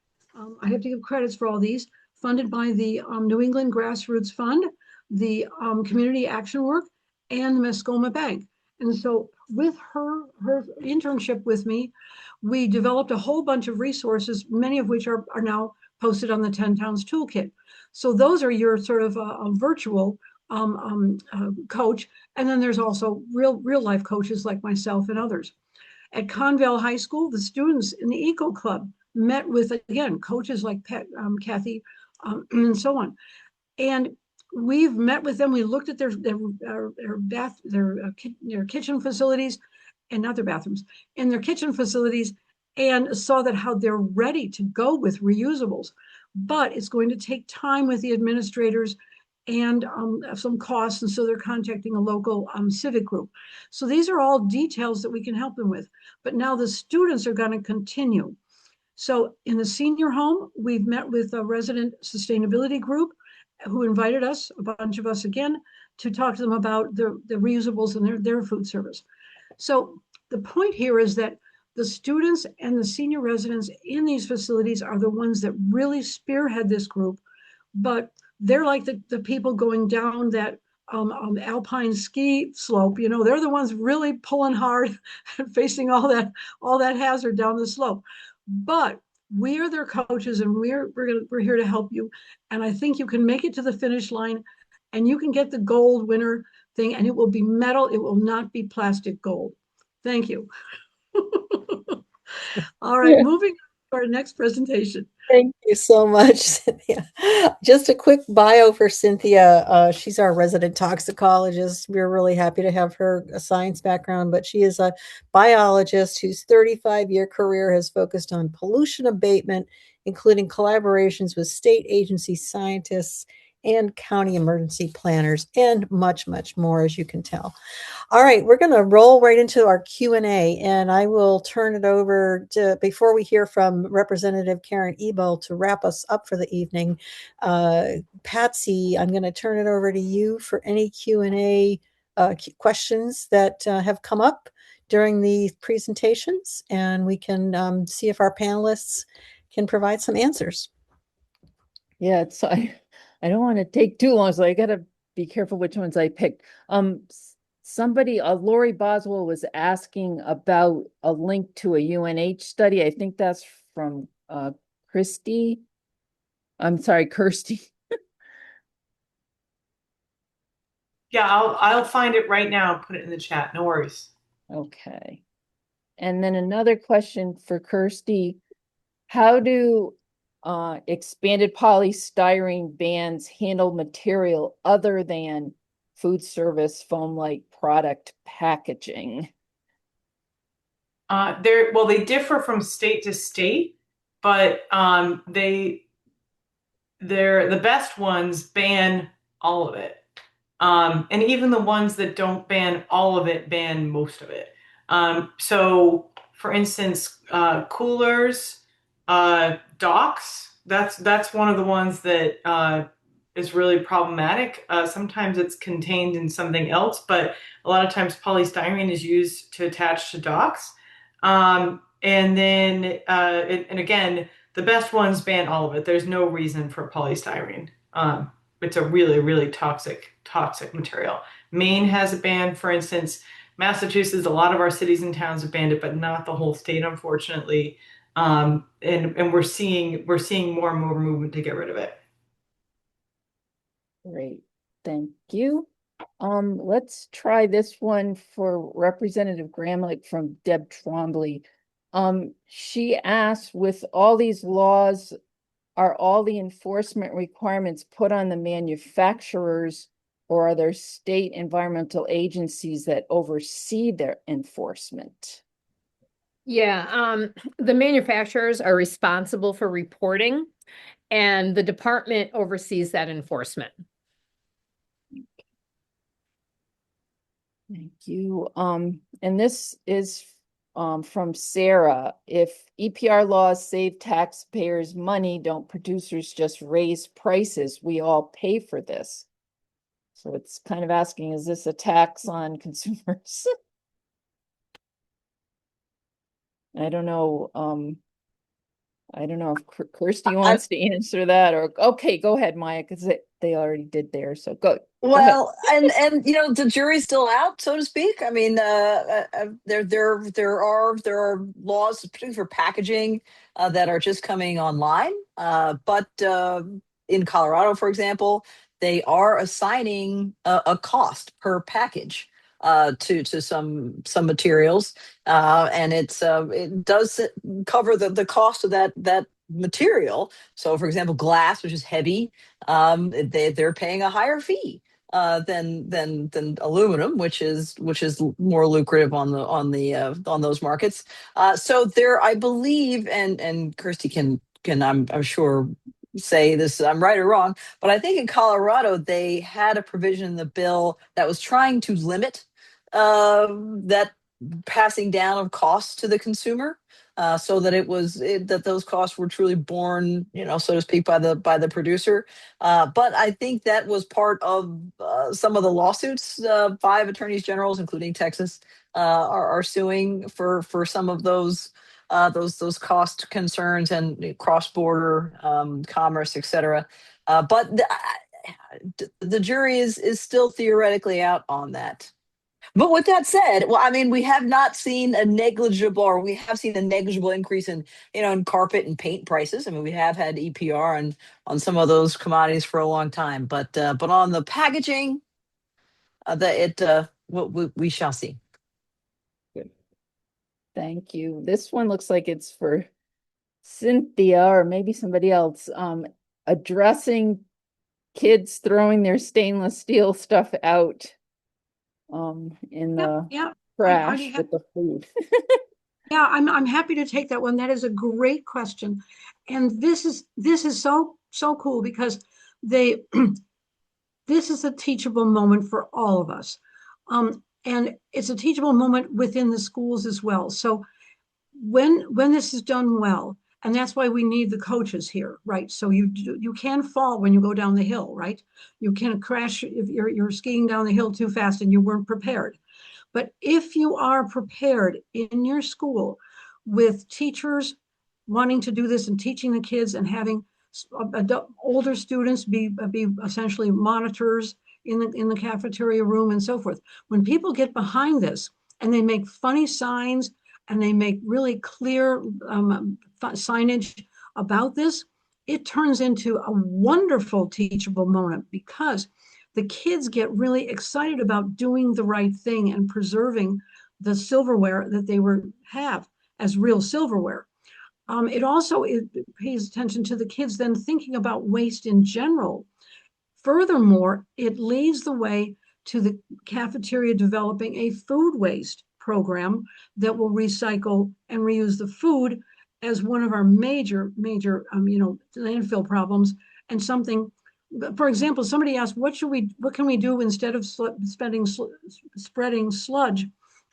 I have to give credits for all these, funded by the New England Grassroots Fund, the Community Action Work, and the Mascoma Bank. And so with her internship with me, we developed a whole bunch of resources, many of which are now posted on the 10 Towns Toolkit. So those are your sort of virtual coach. And then there's also real life coaches like myself and others. At Conval High School, the students in the Eco Club met with, again, coaches like Kathy and so on. And we've met with them. We looked at their kitchen facilities, and not their bathrooms, and their kitchen facilities, and saw that how they're ready to go with reusables. But it's going to take time with the administrators and some costs, and so they're contacting a local civic group. So these are all details that we can help them with. But now the students are going to continue. So in the senior home, we've met with a resident sustainability group who invited us, a bunch of us again, to talk to them about the reusables and their food service. So the point here is that the students and the senior residents in these facilities are the ones that really spearhead this group, but they're like the people going down that alpine ski slope. You know, they're the ones really pulling hard and facing all that hazard down the slope. But we are their coaches, and we're here to help you. And I think you can make it to the finish line, and you can get the gold winner thing, and it will be metal. It will not be plastic gold. Thank you. All right, moving on to our next presentation. Thank you so much, Cynthia. Just a quick bio for Cynthia. She's our resident toxicologist. We're really happy to have her a science background, but she is a biologist whose 35-year career has focused on pollution abatement, including collaborations with state agency scientists and county emergency planners, and much, much more, as you can tell. All right, we're going to roll right into our Q&A, and I will turn it over to, before we hear from Representative Karen Ebel to wrap us up for the evening, Patsy, I'm going to turn it over to you for any Q&A questions that have come up during the presentations, and we can see if our panelists can provide some answers. Yeah, so I don't want to take too long, so I got to be careful which ones I picked. Somebody, Lori Boswell, was asking about a link to a UNH study. I think that's from Kirstie. I'm sorry, Kirstie. Yeah, I'll find it right now and put it in the chat. No worries. Okay. And then another question for Kirstie. How do expanded polystyrene bans handle material other than food service foam-like product packaging? They differ from state to state, but they're the best ones ban all of it. And even the ones that don't ban all of it ban most of it. So for instance, coolers, docks, that's one of the ones that is really problematic. Sometimes it's contained in something else, but a lot of times polystyrene is used to attach to docks. And then, and again, the best ones ban all of it. There's no reason for polystyrene. It's a really, really toxic material. Maine has a ban, for instance. Massachusetts, a lot of our cities and towns have banned it, but not the whole state, unfortunately. And we're seeing more and more movement to get rid of it. Great, thank you. Let's try this one for Representative Gramlich from Deb Trombley. She asked, with all these laws, are all the enforcement requirements put on the manufacturers, or are there state environmental agencies that oversee their enforcement? Yeah, the manufacturers are responsible for reporting, and the department oversees that enforcement. Thank you. And this is from Sarah, if EPR laws save taxpayers money, don't producers just raise prices? We all pay for this. So it's kind of asking, is this a tax on consumers? I don't know. I don't know if Kirstie wants to answer that, or okay, go ahead, Maya, because they already did there. So go. Well, and the jury's still out, so to speak. I mean, there are laws, particularly for packaging, that are just coming online. But in Colorado, for example, they are assigning a cost per package to some materials, and it does cover the cost of that material. So, for example, glass, which is heavy, they're paying a higher fee than aluminum, which is more lucrative on those markets. So there, I believe, and Kirstie can I'm sure say this I'm right or wrong, but I think in Colorado they had a provision in the bill that was trying to limit that passing down of costs to the consumer, so that that those costs were truly borne, so to speak, by the producer. But I think that was part of some of the lawsuits. 5 attorneys generals, including Texas, are suing for some of those cost concerns and cross-border commerce, et cetera. But the jury is still theoretically out on that. But with that said, well, I mean, we have not seen a negligible, or we have seen a negligible increase in carpet and paint prices. I mean, we have had EPR on some of those commodities for a long time, but on the packaging, we shall see. Good. Thank you. This one looks like it's for Cynthia or maybe somebody else. Addressing kids throwing their stainless steel stuff out in the trash with the food. Yeah, I'm happy to take that one. That is a great question. And this is so cool because they this is a teachable moment for all of us. And it's a teachable moment within the schools as well. So when this is done well, and that's why we need the coaches here, right? So you can fall when you go down the hill, right? You can crash if you're skiing down the hill too fast and you weren't prepared. But if you are prepared in your school with teachers wanting to do this and teaching the kids and having older students be essentially monitors in the cafeteria room and so forth, when people get behind this and they make funny signs and they make really clear signage about this, it turns into a wonderful teachable moment because the kids get really excited about doing the right thing and preserving the silverware that they have as real silverware. It pays attention to the kids then thinking about waste in general. Furthermore, it leads the way to the cafeteria developing a food waste program that will recycle and reuse the food as one of our major landfill problems, and something. For example, somebody asked, what can we do instead of spreading sludge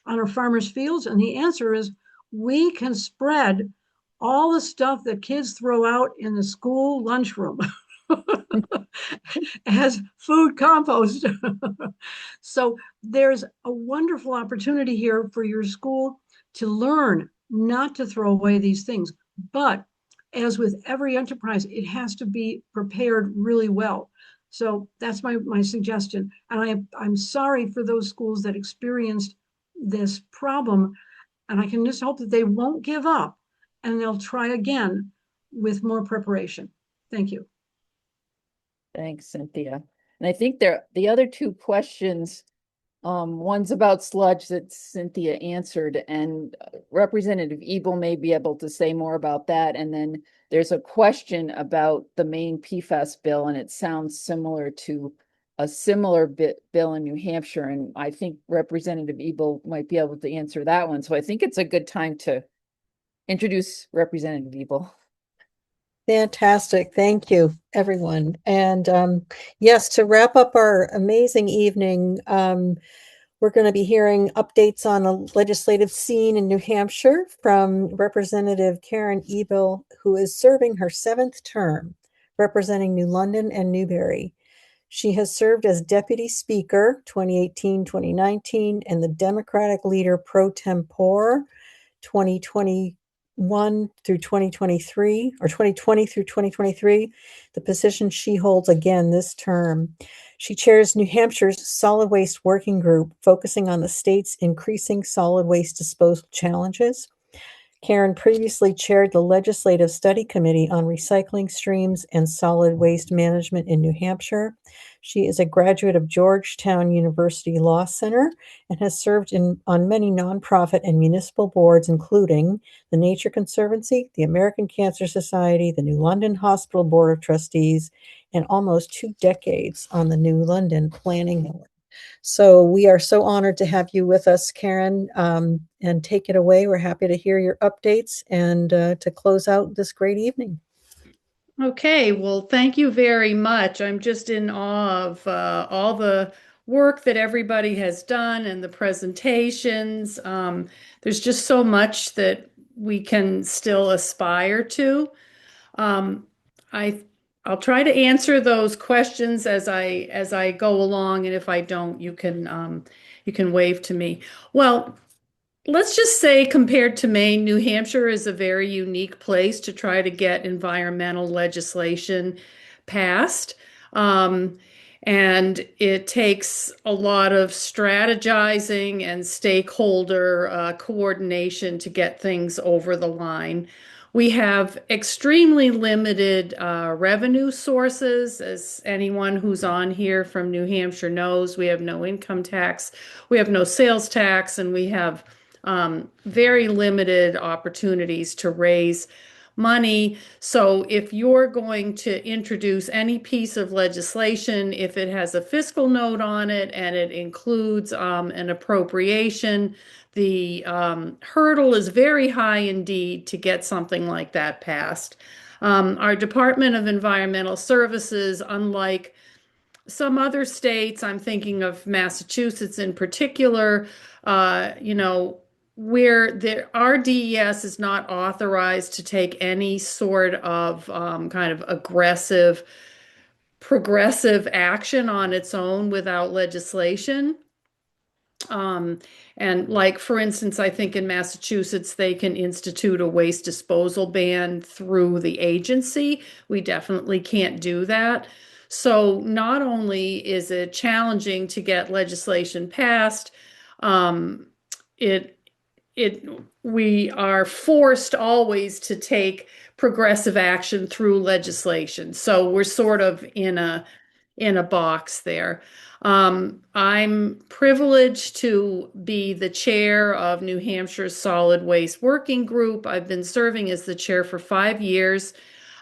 on our farmers' fields? And the answer is we can spread all the stuff that kids throw out in the school lunchroom as food compost. So there's a wonderful opportunity here for your school to learn not to throw away these things. But as with every enterprise, it has to be prepared really well. So that's my suggestion. And I'm sorry for those schools that experienced this problem. And I can just hope that they won't give up and they'll try again with more preparation. Thank you. Thanks, Cynthia. And I think the other two questions, one's about sludge that Cynthia answered, and Representative Ebel may be able to say more about that. And then there's a question about the Maine PFAS bill, and it sounds similar to a similar bill in New Hampshire. And I think Representative Ebel might be able to answer that one. So I think it's a good time to introduce Representative Ebel. Fantastic. Thank you, everyone. And yes, to wrap up our amazing evening, We're going to be hearing updates on the legislative scene in New Hampshire from Representative Karen Ebel, who is serving her 7th term, representing New London and Newbury. She has served as Deputy Speaker 2018-2019 and the Democratic Leader pro tempore 2021 through 2023, or 2020 through 2023, the position she holds again this term. She chairs New Hampshire's Solid Waste Working Group, focusing on the state's increasing solid waste disposal challenges. Karen previously chaired the Legislative Study Committee on Recycling Streams and Solid Waste Management in New Hampshire. She is a graduate of Georgetown University Law Center and has served on many nonprofit and municipal boards, including the Nature Conservancy, the American Cancer Society, the New London Hospital Board of Trustees, and almost 2 decades on the New London Planning Board. So we are so honored to have you with us, Karen, and take it away. We're happy to hear your updates and to close out this great evening. Okay, well, thank you very much. I'm just in awe of all the work that everybody has done and the presentations. There's just so much that we can still aspire to. I'll try to answer those questions as I go along, and if I don't, you can wave to me. Well, let's just say compared to Maine, New Hampshire is a very unique place to try to get environmental legislation passed. And it takes a lot of strategizing and stakeholder coordination to get things over the line. We have extremely limited revenue sources, as anyone who's on here from New Hampshire knows. We have no income tax, we have no sales tax, and we have very limited opportunities to raise money. So if you're going to introduce any piece of legislation, if it has a fiscal note on it and it includes an appropriation, the hurdle is very high indeed to get something like that passed. Our Department of Environmental Services, unlike some other states, I'm thinking of Massachusetts in particular, where our DES is not authorized to take any sort of kind of aggressive, progressive action on its own without legislation. And like, for instance, I think in Massachusetts, they can institute a waste disposal ban through the agency. We definitely can't do that. So not only is it challenging to get legislation passed, we are forced always to take progressive action through legislation. So we're sort of in a box there. I'm privileged to be the chair of New Hampshire's Solid Waste Working Group. I've been serving as the chair for 5 years.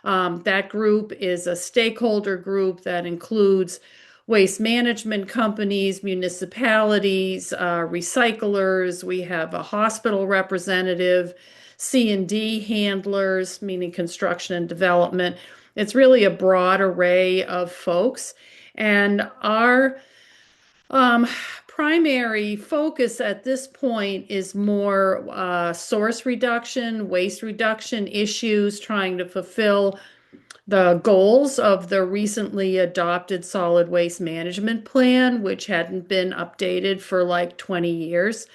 That group is a stakeholder group that includes waste management companies, municipalities, recyclers. We have a hospital representative, C&D handlers, meaning construction and development. It's really a broad array of folks. And our primary focus at this point is more source reduction, waste reduction issues, trying to fulfill the goals of the recently adopted solid waste management plan, which hadn't been updated for like 20 years.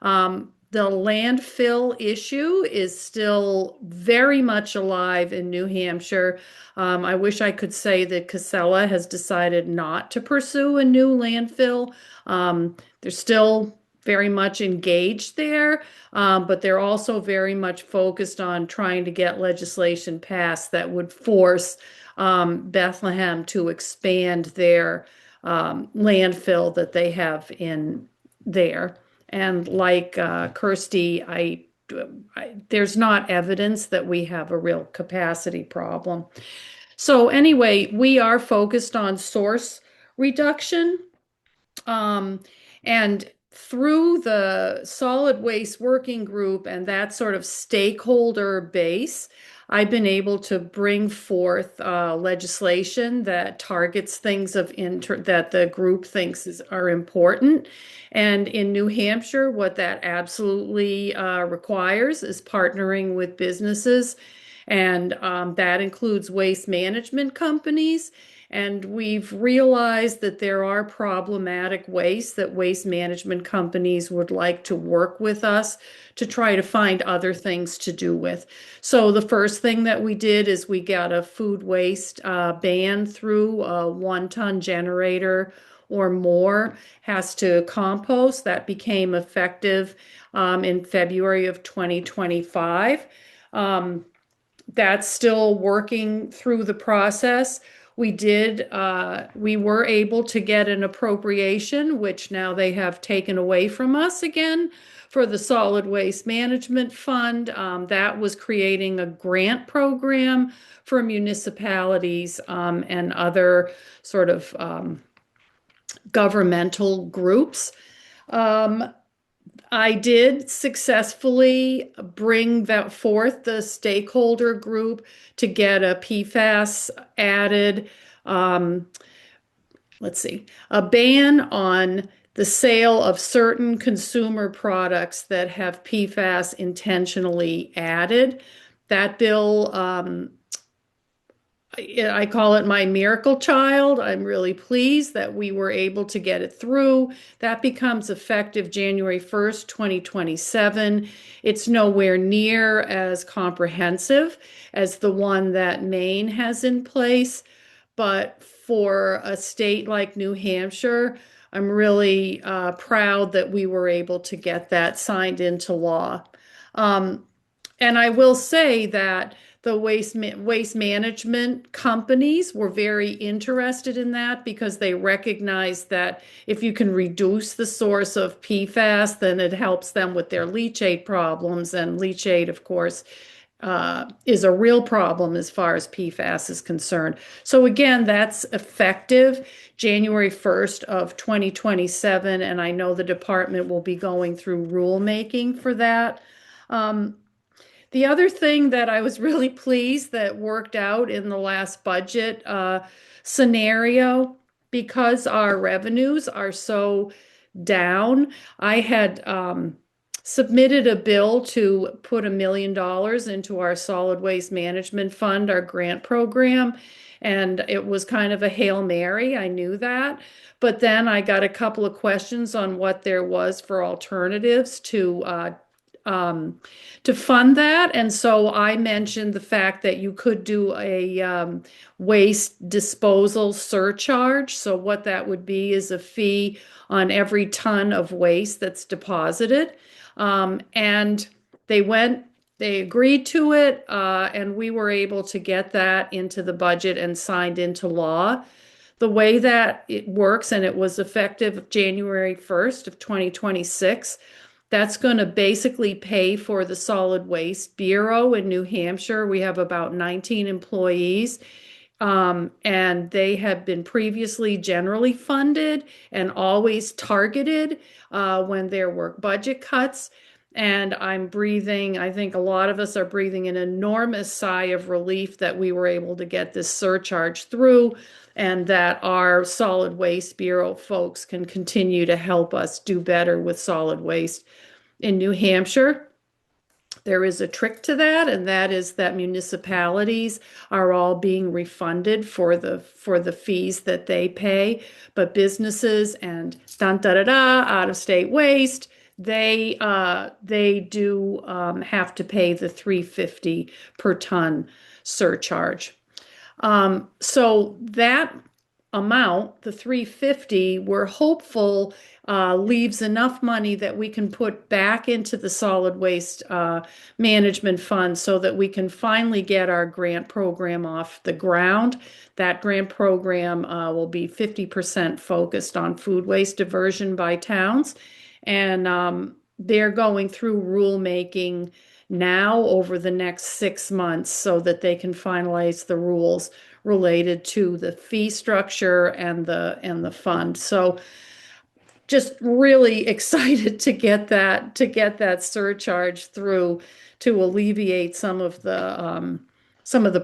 The landfill issue is still very much alive in New Hampshire. I wish I could say that Casella has decided not to pursue a new landfill. They're still very much engaged there, but they're also very much focused on trying to get legislation passed that would force Bethlehem to expand their landfill that they have in there. And like Kirstie, there's not evidence that we have a real capacity problem. So anyway, we are focused on source reduction. And through the solid waste working group and that sort of stakeholder base, I've been able to bring forth legislation that targets things that the group thinks are important. And in New Hampshire, what that absolutely requires is partnering with businesses, and that includes waste management companies. And we've realized that there are problematic waste that waste management companies would like to work with us to try to find other things to do with. So the first thing that we did is we got a food waste ban through. A 1-ton generator or more has to compost. That became effective in February of 2025. That's still working through the process. We were able to get an appropriation, which now they have taken away from us again, for the Solid Waste Management Fund. That was creating a grant program for municipalities and other sort of governmental groups. I did successfully bring that forth, the stakeholder group, to get a PFAS added. Let's see, a ban on the sale of certain consumer products that have PFAS intentionally added. That bill, I call it my miracle child. I'm really pleased that we were able to get it through. That becomes effective January 1st, 2027. It's nowhere near as comprehensive as the one that Maine has in place, but for a state like New Hampshire, I'm really proud that we were able to get that signed into law. And I will say that the waste management companies were very interested in that because they recognize that if you can reduce the source of PFAS, then it helps them with their leachate problems. And leachate, of course, is a real problem as far as PFAS is concerned. So again, that's effective January 1st of 2027, and I know the department will be going through rulemaking for that. The other thing that I was really pleased that worked out in the last budget scenario, because our revenues are so down, I had submitted a bill to put $1 million into our solid waste management fund, our grant program, and it was kind of a Hail Mary. I knew that. But then I got a couple of questions on what there was for alternatives to fund that. And so I mentioned the fact that you could do a waste disposal surcharge. So what that would be is a fee on every ton of waste that's deposited. And they agreed to it, and we were able to get that into the budget and signed into law. The way that it works, and it was effective January 1st of 2026, that's going to basically pay for the Solid Waste Bureau in New Hampshire. We have about 19 employees, and they have been previously generally funded and always targeted when there were budget cuts. And I think a lot of us are breathing an enormous sigh of relief that we were able to get this surcharge through, and that our Solid Waste Bureau folks can continue to help us do better with solid waste in New Hampshire. There is a trick to that, and that is that municipalities are all being refunded for the fees that they pay, but businesses and out-of-state waste, they do have to pay the $3.50 per ton surcharge. So that amount, the $3.50, we're hopeful leaves enough money that we can put back into the solid waste management fund so that we can finally get our grant program off the ground. That grant program will be 50% focused on food waste diversion by towns, and they're going through rulemaking now over the next 6 months so that they can finalize the rules related to the fee structure and the fund. So just really excited to get that surcharge through to alleviate some of the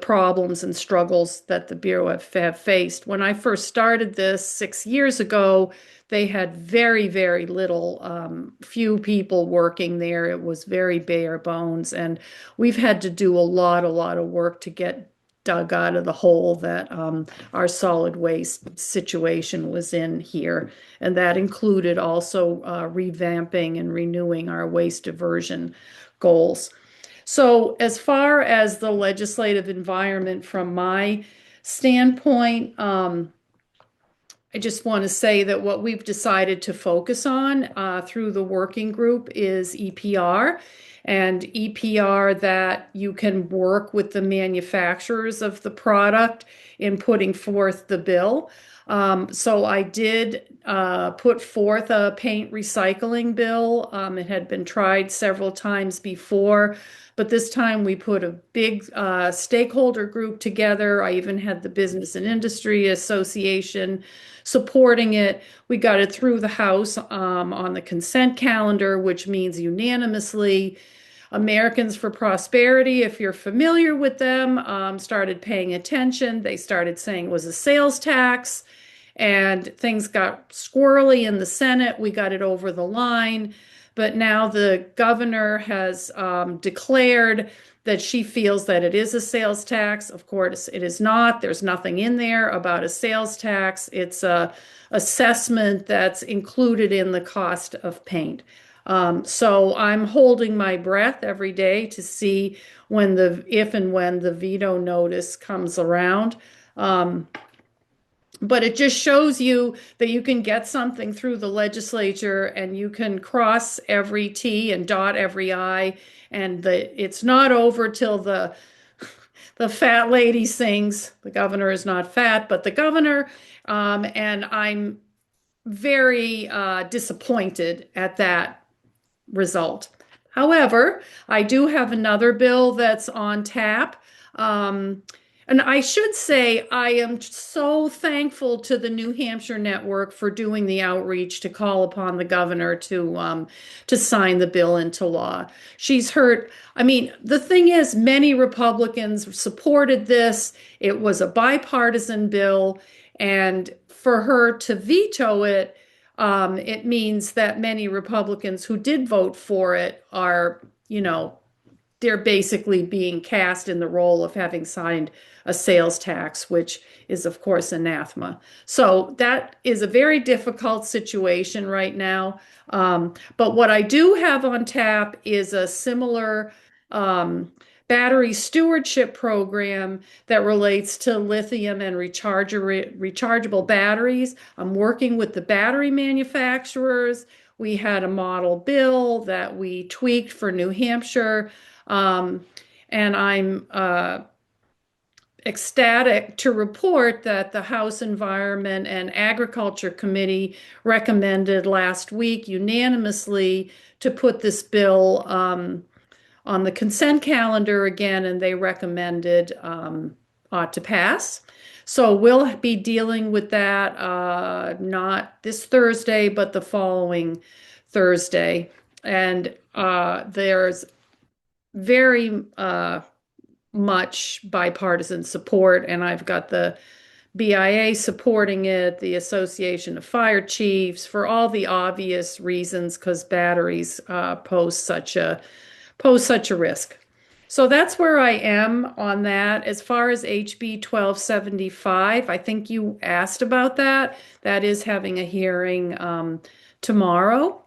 problems and struggles that the Bureau have faced. When I first started this 6 years ago, they had very, very little, few people working there. It was very bare bones, and we've had to do a lot of work to get dug out of the hole that our solid waste situation was in here. And that included also revamping and renewing our waste diversion goals. So, as far as the legislative environment from my standpoint, I just want to say that what we've decided to focus on through the working group is EPR, and EPR that you can work with the manufacturers of the product in putting forth the bill. So I did put forth a paint recycling bill. It had been tried several times before, but this time we put a big stakeholder group together. I even had the Business and Industry Association supporting it. We got it through the House on the consent calendar, which means unanimously. Americans for Prosperity, if you're familiar with them, started paying attention. They started saying it was a sales tax, and things got squirrely in the Senate. We got it over the line, but now the governor has declared that she feels that it is a sales tax. Of course, it is not. There's nothing in there about a sales tax. It's a assessment that's included in the cost of paint. So I'm holding my breath every day to see if and when the veto notice comes around. But it just shows you that you can get something through the legislature and you can cross every T and dot every I, and it's not over till the fat lady sings. The governor is not fat, but the governor. And I'm very disappointed at that result. However, I do have another bill that's on tap. And I should say, I am so thankful to the New Hampshire Network for doing the outreach to call upon the governor to sign the bill into law. She's heard, I mean, the thing is, many Republicans supported this. It was a bipartisan bill, and for her to veto it, it means that many Republicans who did vote for it are, they're basically being cast in the role of having signed a sales tax, which is, of course, anathema. So that is a very difficult situation right now. But what I do have on tap is a similar battery stewardship program that relates to lithium and rechargeable batteries. I'm working with the battery manufacturers. We had a model bill that we tweaked for New Hampshire. And I'm ecstatic to report that the House Environment and Agriculture Committee recommended last week unanimously to put this bill on the consent calendar again, and they recommended ought to pass. So we'll be dealing with that not this Thursday, but the following Thursday. And there's very much bipartisan support, and I've got the BIA supporting it, the Association of Fire Chiefs, for all the obvious reasons, because batteries pose such a risk. So that's where I am on that. As far as HB 1275, I think you asked about that. That is having a hearing tomorrow,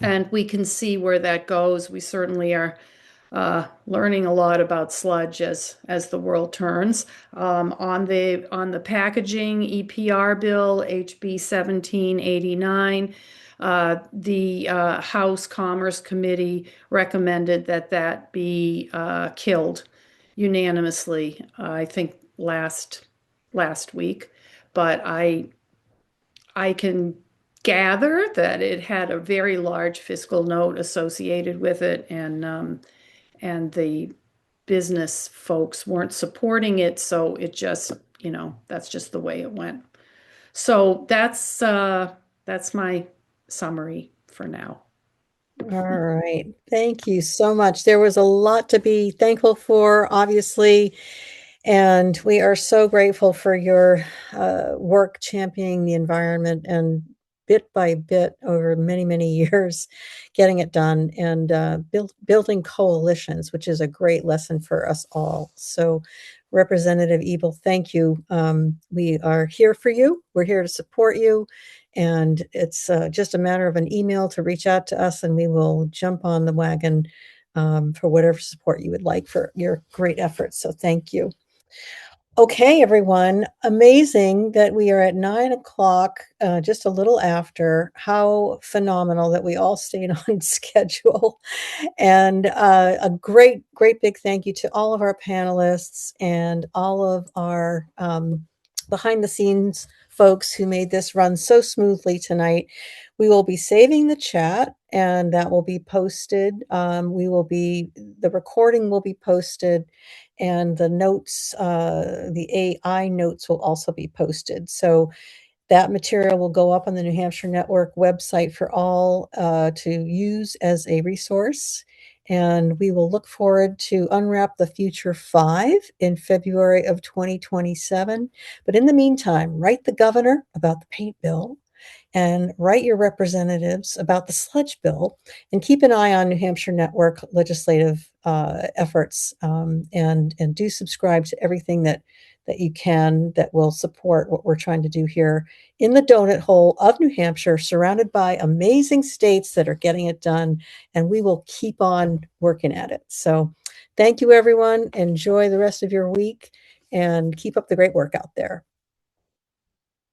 and we can see where that goes. We certainly are learning a lot about sludge as the world turns. On the packaging EPR bill, HB 1789, the House Commerce Committee recommended that be killed unanimously, I think last week. But I can gather that it had a very large fiscal note associated with it, and the business folks weren't supporting it, so it just, that's just the way it went. So that's my summary for now. All right. Thank you so much. There was a lot to be thankful for, obviously, and we are so grateful for your work championing the environment and bit by bit over many, many years, getting it done and building coalitions, which is a great lesson for us all. So, Representative Ebel, thank you. We are here for you. We're here to support you. And it's just a matter of an email to reach out to us, and we will jump on the wagon for whatever support you would like for your great efforts. So thank you. Okay, everyone. Amazing that we are at 9 o'clock, just a little after. How phenomenal that we all stayed on schedule. And a great, great big thank you to all of our panelists and all of our behind the scenes folks who made this run so smoothly tonight. We will be saving the chat and that will be posted. The recording will be posted and the notes, the AI notes will also be posted. So that material will go up on the New Hampshire Network website for all to use as a resource. And we will look forward to Unwrap the Future 5 in February of 2027. But in the meantime, write the governor about the paint bill and write your representatives about the sludge bill and keep an eye on New Hampshire Network legislative efforts and do subscribe to everything that you can that will support what we're trying to do here in the donut hole of New Hampshire, surrounded by amazing states that are getting it done, and we will keep on working at it. So thank you, everyone. Enjoy the rest of your week and keep up the great work out there.